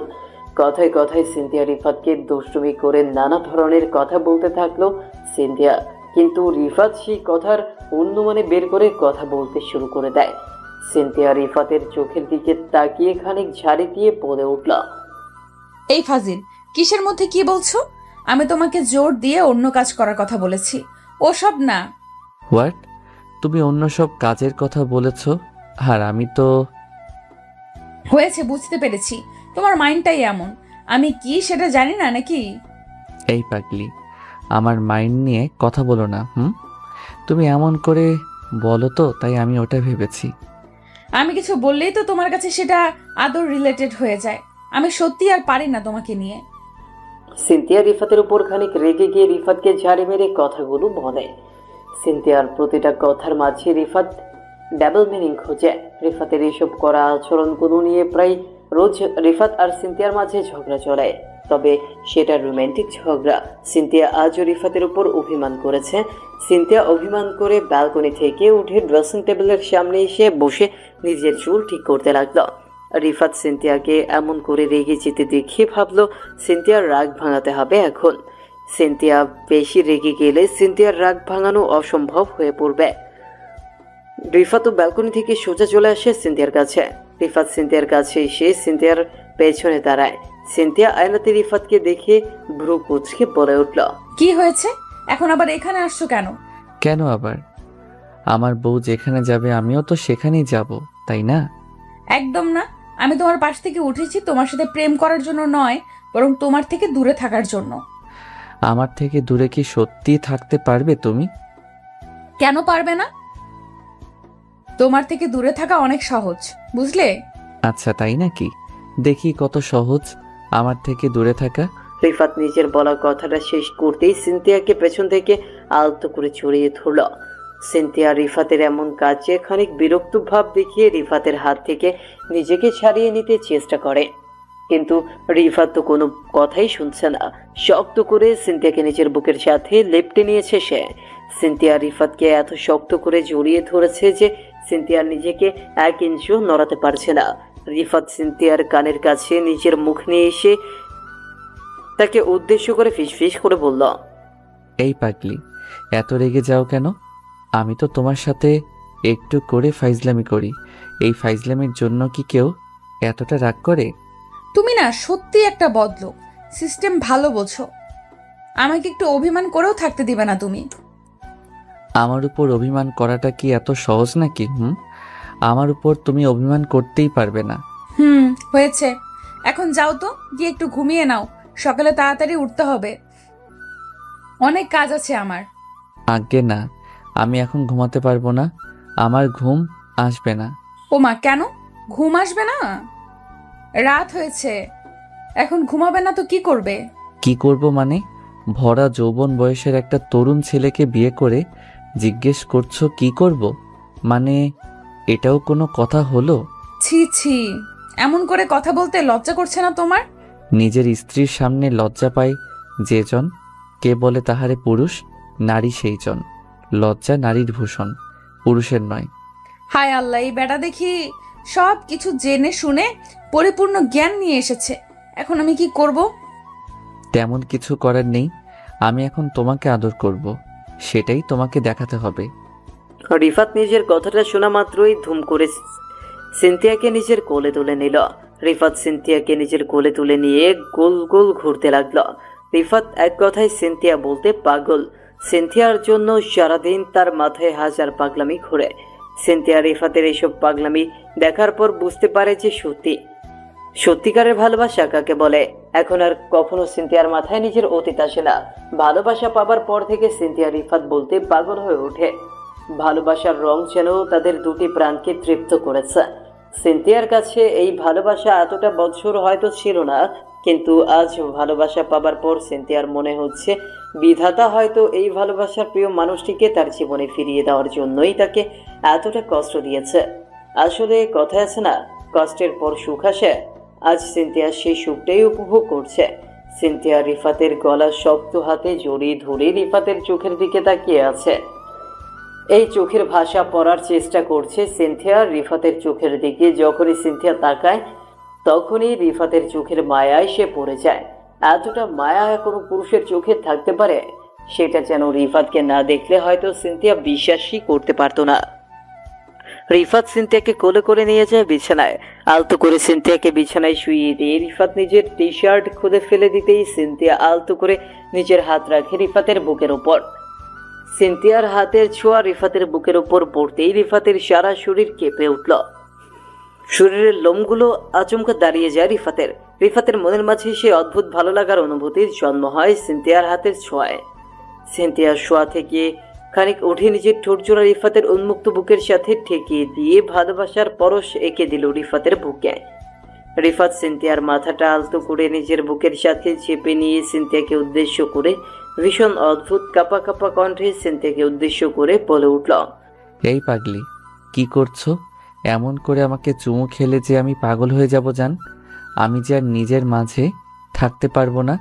কথায় কথায় সিনথিয়া রিফাতকে দুষ্টুমি করে নানা ধরনের কথা বলতে থাকলো। সিনথিয়া কিন্তু রিফাত সেই কথার অন্য মানে বের করে কথা বলতে শুরু করে দেয়। সিনথিয়া রিফাতের চোখের দিকে তাকিয়ে খানিক ঝাড়ি দিয়ে বলে উঠল, এই ফাজিল, কিসের মধ্যে কি বলছো? আমি তোমাকে জোর দিয়ে অন্য কাজ করার কথা বলেছি, ওসব না। হোয়াট? তুমি অন্য সব কাজের কথা বলেছ, আর আমি তো... হয়েছে, বুঝতে পেরেছি। তোমার মাইন্ডটাই এমন। আমি কি সেটা জানি না নাকি? এই পাগলি, আমার মাইন্ড নিয়ে কথা বলো না। তুমি এমন করে বলো তো, তাই আমি ওটা ভেবেছি। আমি কিছু বললেই তো তোমার কাছে সেটা আদর রিলেটেড হয়ে যায়। আমি সত্যি আর পারি না তোমাকে নিয়ে। সিনথিয়া রিফাতের উপর খানিক রেগে গিয়ে রিফাতকে ঝাড়ি মেরে কথাগুলো বলে। সিনথিয়ার প্রতিটা কথার মাঝে রিফাত ডাবল মিনিং খোঁজে। রিফাতের এসব করা আচরণগুলো নিয়ে প্রায় রোজ রিফাত আর সিনথিয়ার মাঝে ঝগড়া চলে, তবে সেটা রোমান্টিক ঝগড়া। সিনথিয়া আজও রিফাতের উপর অভিমান করেছে। সিনথিয়া অভিমান করে ব্যালকনি থেকে উঠে ড্রেসিং টেবিলের সামনে এসে বসে নিজের চুল ঠিক করতে লাগলো। রিফাত সিনথিয়াকে এমন করে রেগে যেতে দেখে ভাবলো সিনথিয়ার রাগ ভাঙাতে হবে এখন। সিনথিয়া বেশি রেগে গেলে সিনথিয়ার রাগ ভাঙানো অসম্ভব হয়ে পড়বে। রিফাতও ব্যালকনি থেকে সোজা চলে আসে সিনথিয়ার কাছে। রিফাত সিনথিয়ার কাছে এসে সিনথিয়ার পেছনে দাঁড়ায়। সিনথিয়া আয়নাতে রিফাতকে দেখে ভ্রু কুঁচকে বলে উঠল, কি হয়েছে? এখন আবার এখানে আসছো কেন? কেন আবার? আমার বউ যেখানে যাবে আমিও তো সেখানেই যাব, তাই না? একদম না। আমি তোমার পাশ থেকে উঠেছি তোমার সাথে প্রেম করার জন্য নয়, বরং তোমার থেকে দূরে থাকার জন্য। আমার থেকে দূরে কি সত্যি থাকতে পারবে তুমি? কেন পারবে না? তোমার থেকে দূরে থাকা অনেক সহজ, বুঝলে? আচ্ছা, তাই নাকি? দেখি কত সহজ আমার থেকে দূরে থাকা। রিফাত নিজের বলা কথাটা শেষ করতেই সিনথিয়াকে পেছন থেকে আলতো করে জড়িয়ে ধরল। সিনথিয়া রিফাতের এমন কাজে খানিক বিরক্ত ভাব দেখিয়ে রিফাতের হাত থেকে নিজেকে ছাড়িয়ে নিতে চেষ্টা করে, কিন্তু রিফাত তো কোনো কথাই শুনছে না। শক্ত করে সিনথিয়াকে নিজের বুকের সাথে লেপ্টে নিয়েছে সে। সিনথিয়া রিফাতকে এত শক্ত করে জড়িয়ে ধরেছে যে সিনথিয়া নিজেকে 1 ইঞ্চিও নড়াতে পারছে না। রিফাত সিনথিয়ার কানের কাছে নিজের মুখ নিয়ে এসে তাকে উদ্দেশ্য করে ফিসফিস করে বলল, এই পাগলি, এত রেগে যাও কেন? আমি তো তোমার সাথে একটু করে ফাইজলামি করি। এই ফাইজলামির জন্য কি কেউ এতটা রাগ করে? তুমি না সত্যি একটা বদলোক। সিস্টেম ভালো বোঝো। আমাকে একটু অভিমান করেও থাকতে দিবে না তুমি। আমার উপর অভিমান করাটা কি এত সহজ নাকি? আমার উপর তুমি অভিমান করতেই পারবে না। হয়েছে। এখন যাও তো, গিয়ে একটু ঘুমিয়ে নাও। সকালে তাড়াতাড়ি উঠতে হবে, অনেক কাজ আছে আমার। আজ্ঞে না, আমি এখন ঘুমাতে পারবো না, আমার ঘুম আসবে না। ওমা, কেন ঘুম আসবে না? রাত হয়েছে, এখন ঘুমাবে না তো কি করবে? কি করব মানে? ভরা যৌবন বয়সের একটা তরুণ ছেলেকে বিয়ে করে জিজ্ঞেস করছো কি করব? মানে এটাও কোনো কথা হলো? ছি ছি, এমন করে কথা বলতে লজ্জা করছে না তোমার? নিজের স্ত্রীর সামনে লজ্জা পায় যেজন, কে বলে তাহারে পুরুষ? নারী সেইজন। লজ্জা নারীর ভূষণ, পুরুষের নয়। হায় আল্লাহ, এই বেটা দেখি সব কিছু জেনে শুনে পরিপূর্ণ জ্ঞান নিয়ে এসেছে। এখন আমি কি করব? তেমন কিছু করার নেই। আমি এখন তোমাকে আদর করব, সেটাই তোমাকে দেখাতে হবে। রিফাত নিজের কথাটা শোনা মাত্রই ধুম করে সিনথিয়াকে নিজের কোলে তুলে নিল। রিফাত সিনথিয়াকে নিজের কোলে তুলে নিয়ে গোল গোল ঘুরতে লাগলো। রিফাত এক কথায় সিনথিয়া বলতে পাগল। সিনথিয়ার জন্য সারাদিন তার মাথায় হাজার পাগলামি ঘোরে। সিনথিয়া রিফাতের এইসব পাগলামি দেখার পর বুঝতে পারে যে সত্যিকারের ভালোবাসা কাকে বলে। এখন আর কখনো সিনথিয়ার মাথায় নিজের অতীত আসে না। ভালোবাসা পাবার পর থেকে সিনথিয়া রিফাত বলতে পাগল হয়ে ওঠে। ভালোবাসার রং যেন তাদের দুটি প্রাণকে তৃপ্ত করেছে। সিনথিয়ার কাছে এই ভালোবাসা এতটা বছর হয়তো ছিল না, কিন্তু আজ ভালোবাসা পাবার পর সিনথিয়ার মনে হচ্ছে বিধাতা হয়তো এই ভালোবাসার প্রিয় মানুষটিকে তার জীবনে ফিরিয়ে দেওয়ার জন্যই তাকে এতটা কষ্ট দিয়েছে। আসলে কথায় আছে না, কষ্টের পর সুখ আসে। আজ সিনথিয়া সেই সুখটাই উপভোগ করছে। সিনথিয়া রিফাতের গলা শক্ত হাতে জড়িয়ে ধরে রিফাতের চোখের দিকে তাকিয়ে আছে। এই চোখের ভাষা পড়ার চেষ্টা করছে সিনথিয়া রিফাতের চোখের দিকে। যখনই সিনথিয়া তাকায় তখনই রিফাতের চোখের মায়ায় সে পড়ে যায়। এতটা মায়া কোনো পুরুষের চোখে থাকতে পারে, সেটা যেন রিফাতকে না দেখলে হয়তো সিনথিয়া বিশ্বাসই করতে পারতো না। রিফাত সিনথিয়াকে কোলে করে নিয়ে যায় বিছানায়। আলতো করে সিনথিয়াকে বিছানায় শুইয়ে দিয়ে রিফাত নিজের টি শার্ট খুলে ফেলে দিতেই সিনথিয়া আলতো করে নিজের হাত রাখে রিফাতের বুকের উপর। সিনথিয়ার হাতের ছোঁয়া রিফাতের বুকের উপর পড়তেই রিফাতের সারা শরীর কেঁপে উঠল। শরীরের লোমগুলো আচমকা দাঁড়িয়ে যায় রিফাতের মনের মাঝে সে অদ্ভুত ভালো লাগার অনুভূতির জন্ম হয় সিনথিয়ার হাতের ছোঁয়ায়। সিনথিয়ার শোয়া থেকে খানিক উঠে নিজের ঠোঁটজোড়া রিফাতের উন্মুক্ত বুকের সাথে ঠেকিয়ে দিয়ে ভালোবাসার পরশ এঁকে দিল রিফাতের বুকে। রিফাত সিনথিয়ার মাথাটা আলতো করে নিজের বুকের সাথে চেপে নিয়ে সিনথিয়াকে উদ্দেশ্য করে ভীষণ অদ্ভুত কাঁপা কাঁপা কণ্ঠে সিনথিয়াকে উদ্দেশ্য করে বলে উঠল, এই পাগলি, কি করছো? এমন করে আমাকে চুমু খেলে যে আমি পাগল হয়ে যাব জান। আমি যে আর নিজের মাঝে থাকতে পারবো না।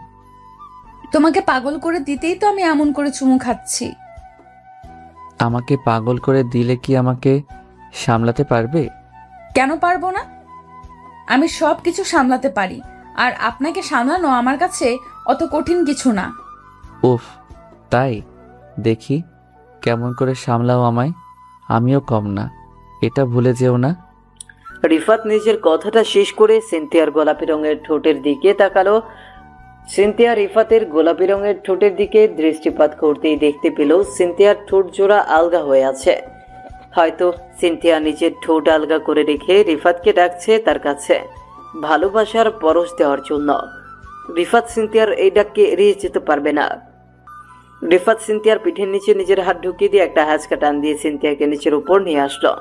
তোমাকে পাগল করে দিতেই তো আমি এমন করে চুমু খাচ্ছি। আমাকে পাগল করে দিলে কি আমাকে সামলাতে পারবে? কেন পারবো না? আমি সব কিছু সামলাতে পারি, আর আপনাকে সামলানো আমার কাছে অত কঠিন কিছু না। উফ, তাই? দেখি কেমন করে সামলাও আমায়। আমিও কম না, এটা ভুলে যেও না। রিফাত নিজের কথাটা শেষ করে সিনথিয়ার গোলাপি রঙের ঠোঁটের দিকে তাকালো। সিনথিয়া রিফাতের গোলাপি রঙের ঠোঁটের দিকে দৃষ্টিপাত করতেই দেখতে পেল সিনথিয়ার ঠোঁট জোড়া আলগা হয়ে আছে। হয়তো সিনথিয়া নিজের ঠোঁট আলগা করে রেখে রিফাতকে ডাকছে তার কাছে ভালোবাসার পরশ দেওয়ার জন্য। রিফাত সিনথিয়ার এই ডাককে এড়িয়ে যেতে পারবে না। রিফাত সিনথিয়ার পিঠের নিচে নিজের হাত ঢুকিয়ে দিয়ে একটা হ্যাঁচকা টান দিয়ে সিনথিয়াকে নিচের উপর নিয়ে আসলো।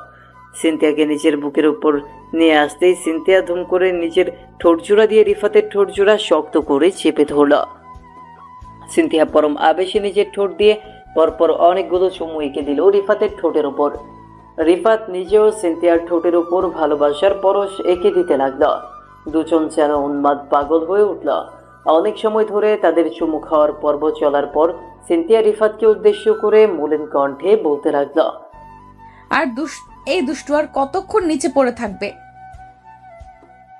সিনথিয়াকে নিজের বুকের উপর নিয়ে আসতেই সিনথিয়া ধুম করে নিজের ঠোঁটজোড়া দিয়ে রিফাতের ঠোঁটজোড়া শক্ত করে চেপে ধরল। সিনথিয়া পরম আবেশে নিজের ঠোঁট দিয়ে পরপর অনেকগুলো চুমু এঁকে দিল রিফাতের ঠোঁটের উপর। রিফাত নিজেও সিনথিয়ার ঠোঁটের উপর ভালোবাসার পরশ এঁকে দিতে লাগল। দুজন যেন উন্মাদ পাগল হয়ে উঠল। অনেক সময় ধরে তাদের চুমু খাওয়ার পর্ব চলার পর সিনথিয়া রিফাতকে উদ্দেশ্য করে মলিন কণ্ঠে বলতে লাগল, আর এই দুষ্টু আর কতক্ষণ নিচে পড়ে থাকবে?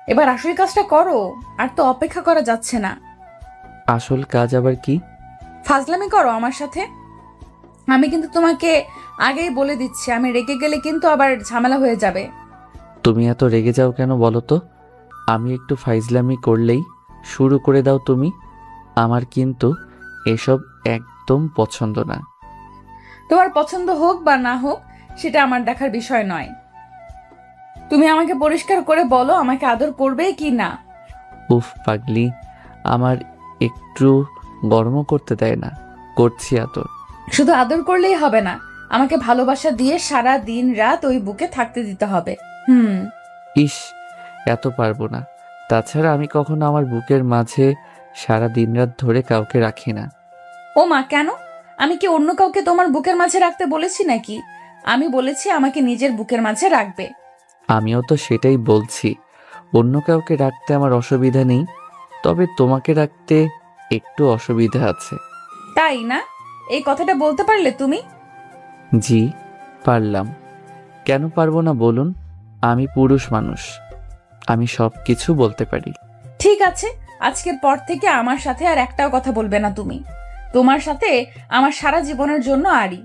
এবার আসল কাজটা করো, আর তো অপেক্ষা করা যাচ্ছে না। আসল কাজ আবার কি? ফাজলামি করো আমার সাথে। আমি কিন্তু তোমাকে আগেই বলে দিচ্ছি, আমি রেগে গেলে কিন্তু আবার ঝামেলা হয়ে যাবে। তুমি এত রেগে যাও কেন বলো তো? আমি একটু ফাইজলামি করলেই শুরু করে দাও তুমি। আমার কিন্তু এসব একদম পছন্দ না। তোমার পছন্দ হোক বা না হোক সেটা আমার দেখার বিষয় নয়। তুমি আমাকে পরিষ্কার করে বলো, আমাকে আদর করবে কি না? উফ পাগলি, আমার একটু গরম করতে দেয় না। করছি আদর। শুধু আদর করলেই হবে না, আমাকে ভালোবাসা দিয়ে সারা দিন রাত ওই বুকে থাকতে দিতে হবে। ইস, এত পারবো না। তাছাড়া আমি কখনো আমার বুকের মাঝে সারা দিন রাত ধরে কাউকে রাখি না। ও মা, কেন? আমি কি অন্য কাউকে তোমার বুকের মাঝে রাখতে বলেছি নাকি? আমি বলেছি আমাকে নিজের বুকের মাঝে রাখবে। আমিও তো সেটাই বলছি। অন্য কাউকে রাখতে আমার অসুবিধা নেই, তবে তোমাকে রাখতে একটু অসুবিধা আছে। তাই না? এই কথাটা বলতে পারলে তুমি? জি, পারলাম। কেন পারবো না বলুন? আমি পুরুষ মানুষ, আমি সব কিছু বলতে পারি। ঠিক আছে, আজকের পর থেকে আমার সাথে আর একটাও কথা বলবে না তুমি। তোমার সাথে আমার সারা জীবনের জন্য আড়ি।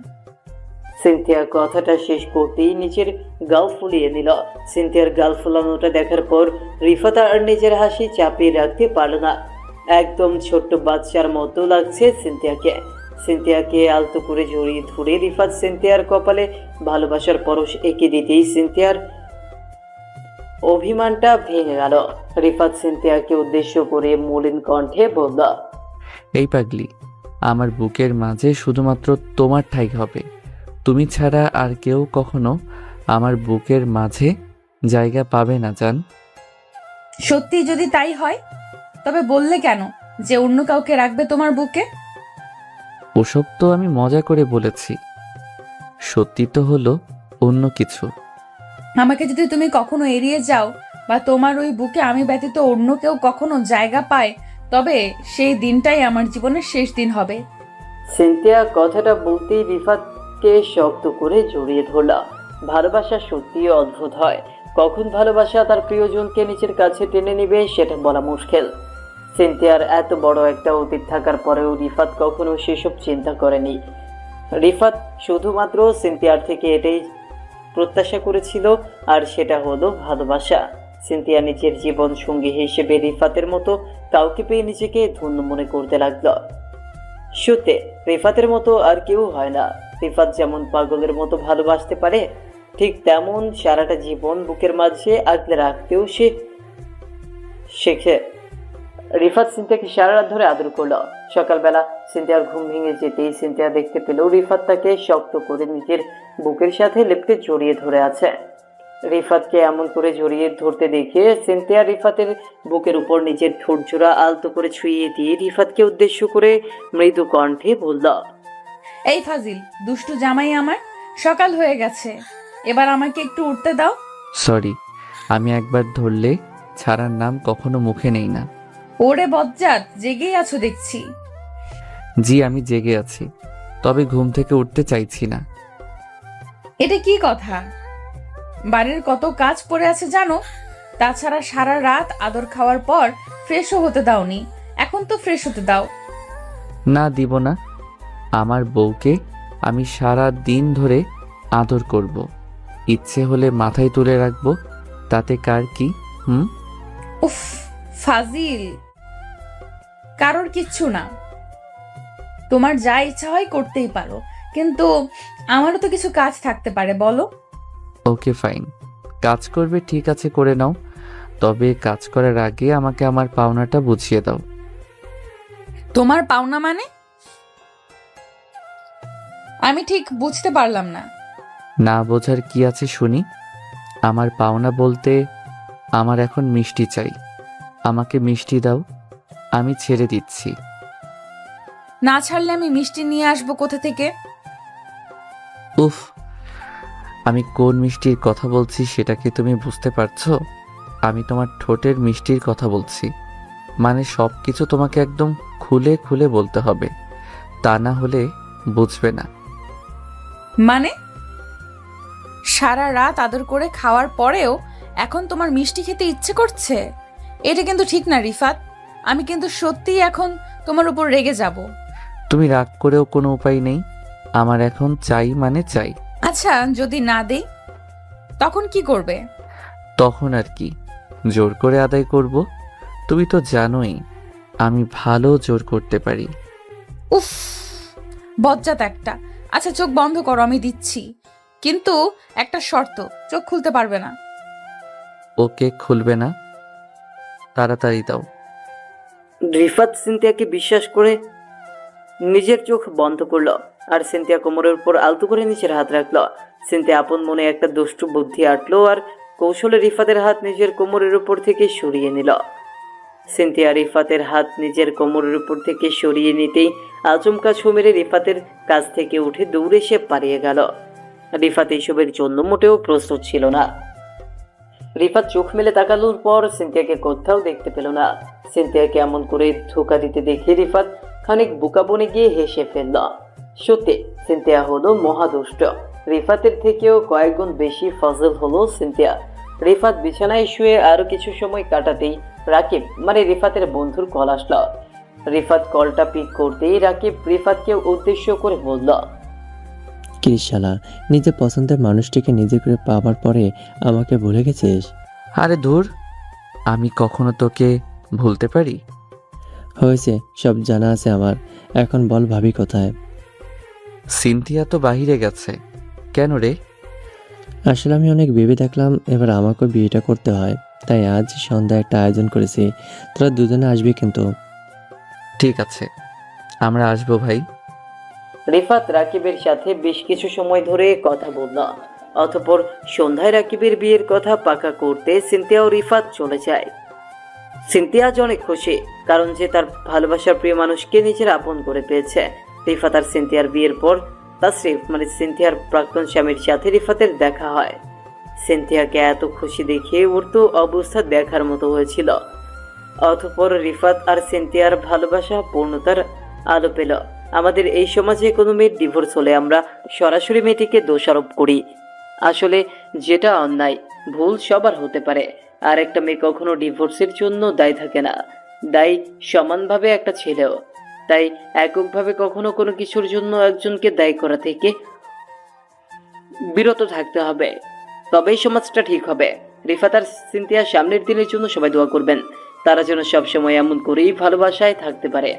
সিনথিয়া কথাটা শেষ করতেই নিজের গাল ফুলিয়ে নিল। সিনথিয়ার গাল ফুলানোটা দেখার পর রিফাত আর নিজের হাসি চাপিয়ে রাখতে পারল না। একদম ছোট্ট বাচ্চার মতো লাগছে সিনথিয়াকে। সিনথিয়াকে আলতো করে জড়িয়ে ধরে রিফাত সিনথিয়ার কপালে ভালোবাসার পরশ এঁকে দিতেই সিনথিয়ার অভিমানটা ভেঙে গেল। রিফাত সিনথিয়াকে উদ্দেশ্য করে মলিন কণ্ঠে বলল, এই পাগলি, আমার বুকের মাঝে শুধুমাত্র তোমার ঠাঁই হবে। তুমি ছাড়া আর কেউ কখনো আমার বুকের মাঝে জায়গা পাবে না জান। সত্যি যদি তাই হয় তবে বললে কেন যে অন্য কাউকে রাখবে তোমার বুকে? ওসব তো আমি মজা করে বলেছি, সত্যি তো হলো অন্য কিছু। আমাকে যদি তুমি কখনো এড়িয়ে যাও বা তোমার ওই বুকে আমি ব্যতীত অন্য কেউ কখনো জায়গা পায়, তবে সেই দিনটাই আমার জীবনের শেষ দিন হবে। সিনথিয়া কথাটা বলতেই রিফাতকে শক্ত করে জড়িয়ে ধরল। ভালোবাসা সত্যিই অদ্ভুত হয়। কখন ভালোবাসা তার প্রিয়জনকে নিজের কাছে টেনে নেবে সেটা বলা মুশকিল। সিনথিয়ার এত বড় একটা অতীত থাকার পরেও রিফাত কখনো সেসব চিন্তা করেনি। রিফাত শুধুমাত্র সিনথিয়ার থেকে এটাই প্রত্যাশা করেছিল, আর সেটা হলো ভালোবাসা। সিনথিয়া নিজের জীবন সঙ্গী হিসেবে রিফাতের মতো কাউকে পেয়ে নিজেকে ধন্য মনে করতে লাগলো। সত্যি রিফাতের মতো আর কেউ হয় না। রিফাত যেমন পাগলের মতো ভালোবাসতে পারে, ঠিক তেমন সারাটা জীবন বুকের মাঝে আগলে রাখতেও সে শেখে। রিফাত সিনথিয়াকে সারা রাত ধরে আদর করলো। সকালবেলা সিনথিয়ার ঘুম ভেঙে যেতেই সিনথিয়া দেখতে পেল রিফাত তাকে শক্ত করে নিজের বুকের সাথে লেপ্টে জড়িয়ে ধরে আছে। রিফাতকে এমন করে জড়িয়ে ধরতে দেখে সিনথিয়া রিফাতের বুকের উপর নিজের ঠোঁটজোড়া আলতো করে ছুঁয়ে দিয়ে রিফাতকে উদ্দেশ্য করে মৃদু কণ্ঠে বলল, এই ফাজিল দুষ্টু জামাই আমার, সকাল হয়ে গেছে, এবার আমাকে একটু উঠতে দাও। সরি, আমি একবার ধরলে ছাড়ার নাম কখনো মুখে নেই না। ওরে বজ্জাত, জেগেই আছো দেখছি। জি, আমি জেগে আছি, তবে ঘুম থেকে উঠতে চাইছি না। এটা কি কথা? বাড়ির কত কাজ পড়ে আছে জানো? তাছাড়া সারা রাত আদর খাওয়ার পর ফ্রেশও হতে দাওনি, এখন তো ফ্রেশ হতে দাও। না, দিব না। আমার বউকে আমি সারা দিন ধরে আদর করব, ইচ্ছে হলে মাথায় তুলে রাখবো, তাতে কার কি? উফ ফাজিল, কারোর কিচ্ছু না, তোমার যা ইচ্ছা হয় করতেই পারো, কিন্তু আমারও তো কিছু কাজ থাকতে পারে, বলো। ওকে ফাইন, কাজ করবে ঠিক আছে, করে নাও, তবে কাজ করার আগে আমাকে আমার পাওনাটা বুঝিয়ে দাও। তোমার পাওনা মানে? আমি ঠিক বুঝতে পারলাম না। না বোঝার কি আছে শুনি। আমার পাওনা বলতে আমার এখন মিষ্টি চাই, আমাকে মিষ্টি দাও, আমি ছেড়ে দিচ্ছি। না ছাড়লে আমি মিষ্টি নিয়ে আসবো কোথা থেকে? উফ, আমি কোন মিষ্টির কথা বলছি সেটা কি তুমি বুঝতে পারছো? আমি তোমার ঠোঁটের মিষ্টির কথা বলছি। মানে সব কিছু তোমাকে একদম খুলে খুলে বলতে হবে, তা না হলে বুঝবে না। মানে সারা রাত আদর করে খাওয়ার পরেও এখন তোমার মিষ্টি খেতে ইচ্ছে করছে? এটা কিন্তু ঠিক না রিফাত, আমি কিন্তু সত্যিই এখন তোমার উপর রেগে যাব। তুমি রাগ করেও কোনো উপায় নেই, আমার এখন চাই মানে চাই। আচ্ছা যদি না দেই তখন কি করবে? তখন আর কি, জোর করে আদায় করব। তুমি তো জানোই আমি ভালো জোর করতে পারি। উফ বজ্জাত একটা। আচ্ছা চোখ বন্ধ করো, আমি দিচ্ছি, কিন্তু একটা শর্ত, চোখ খুলতে পারবে না। ওকে, খুলবে না, তাড়াতাড়ি দাও। রিফাত সিনথিয়াকে বিশ্বাস করে নিজের চোখ বন্ধ করলো, আর সিনথিয়া কোমরের উপর আলতো করে নিচের হাত রাখলো। সিনথিয়া আপন মনে একটা দুষ্টু বুদ্ধি আটলো আর কৌশলে রিফাতের হাত নিজের কোমরের উপর থেকে সরিয়ে নিল। সিনথিয়া রিফাতের হাত নিজের কোমরের উপর থেকে সরিয়ে নিতেই আচমকা ছো মেরে রিফাতের কাছ থেকে উঠে দৌড়ে সে পালিয়ে গেল। রিফাত এইসবের জন্য মোটেও প্রস্তুত ছিল না। রিফাত চোখ মেলে তাকানোর পর সিনথিয়াকে কোথাও দেখতে পেল না। সিনথিয়াকে এমন করে ধোকা দিতে দেখে রিফাত খানিক বোকা বনে গিয়ে হেসে ফেলল। সত্যি সিনথিয়া হলো মহাদুষ্ট। রিফাতের থেকেও কয়েকগুণ বেশি ফজল হলো সিনথিয়া। রিফাত বিছানায় শুয়ে আরো কিছু সময় কাটাতেই রাকিব মানে রিফাতের বন্ধুর কল আসলো। রিফাত কলটা পিক করতেই রাকিব রিফাতকে উদ্দেশ্য করে বলল, শালা, নিজের পছন্দের মানুষটিকে নিজে করে পাওয়ার পরে আমাকে ভুলে গেছিস? আরে ধুর, আমি কখনো তোকে ভুলতে পারি? হয়েছে, সব জানা আছে আমার। এখন বল ভাবি কোথায়? সিনথিয়া তো বাহিরে গেছে। কেন রে? আসলে আমি অনেক ভেবে দেখলাম এবার আমাকেও বিয়েটা করতে হয়, তাই আজ সন্ধ্যা একটা আয়োজন করেছি। তোরা দুজনে আসবি কিন্তু। ঠিক আছে, আমরা আসবো ভাই। রিফাত রাকিবের সাথে বেশ কিছু সময় ধরে কথা বলল। অতঃপর সন্ধ্যায় রাকিবের বিয়ের কথা পাকা করতে সিনথিয়া ও রিফাত চলে যায়। সিনথিয়া আজ অনেক খুশি, কারণ যে তার ভালোবাসার প্রিয় মানুষকে নিজের আপন করে পেয়েছে। রিফাত আর সিনথিয়ার বিয়ের পর তাসরিফ মানে সিনথিয়ার প্রাক্তন স্বামীর সাথে রিফাতের দেখা হয়। সিনথিয়াকে এত খুশি দেখে ওর তো অবস্থা দেখার মতো হয়েছিল। অতঃপর রিফাত আর সিনথিয়ার ভালোবাসা পূর্ণতার আলো পেল। আমাদের এই সমাজে কোনো মেয়ের ডিভোর্স হলে আমরা সরাসরি মেয়েটিকে দোষারোপ করি। আসলে যেটা অন্যায় ভুল সবার হতে পারে, আর একটা মেয়ে কখনো ডিভোর্সের জন্য দায়ী থাকে না, দায়ী সমানভাবে একটা ছেলেও। তাই এককভাবে কখনো কোনো কিছুর জন্য একজনকে দায়ী করা থেকে বিরত থাকতে হবে, তবেই সমাজটা ঠিক হবে। রিফাত আর সিনথিয়ার সামনের দিনের জন্য সবাই দোয়া করবেন, তারা যেন সবসময় এমন করেই ভালোবাসায় থাকতে পারে।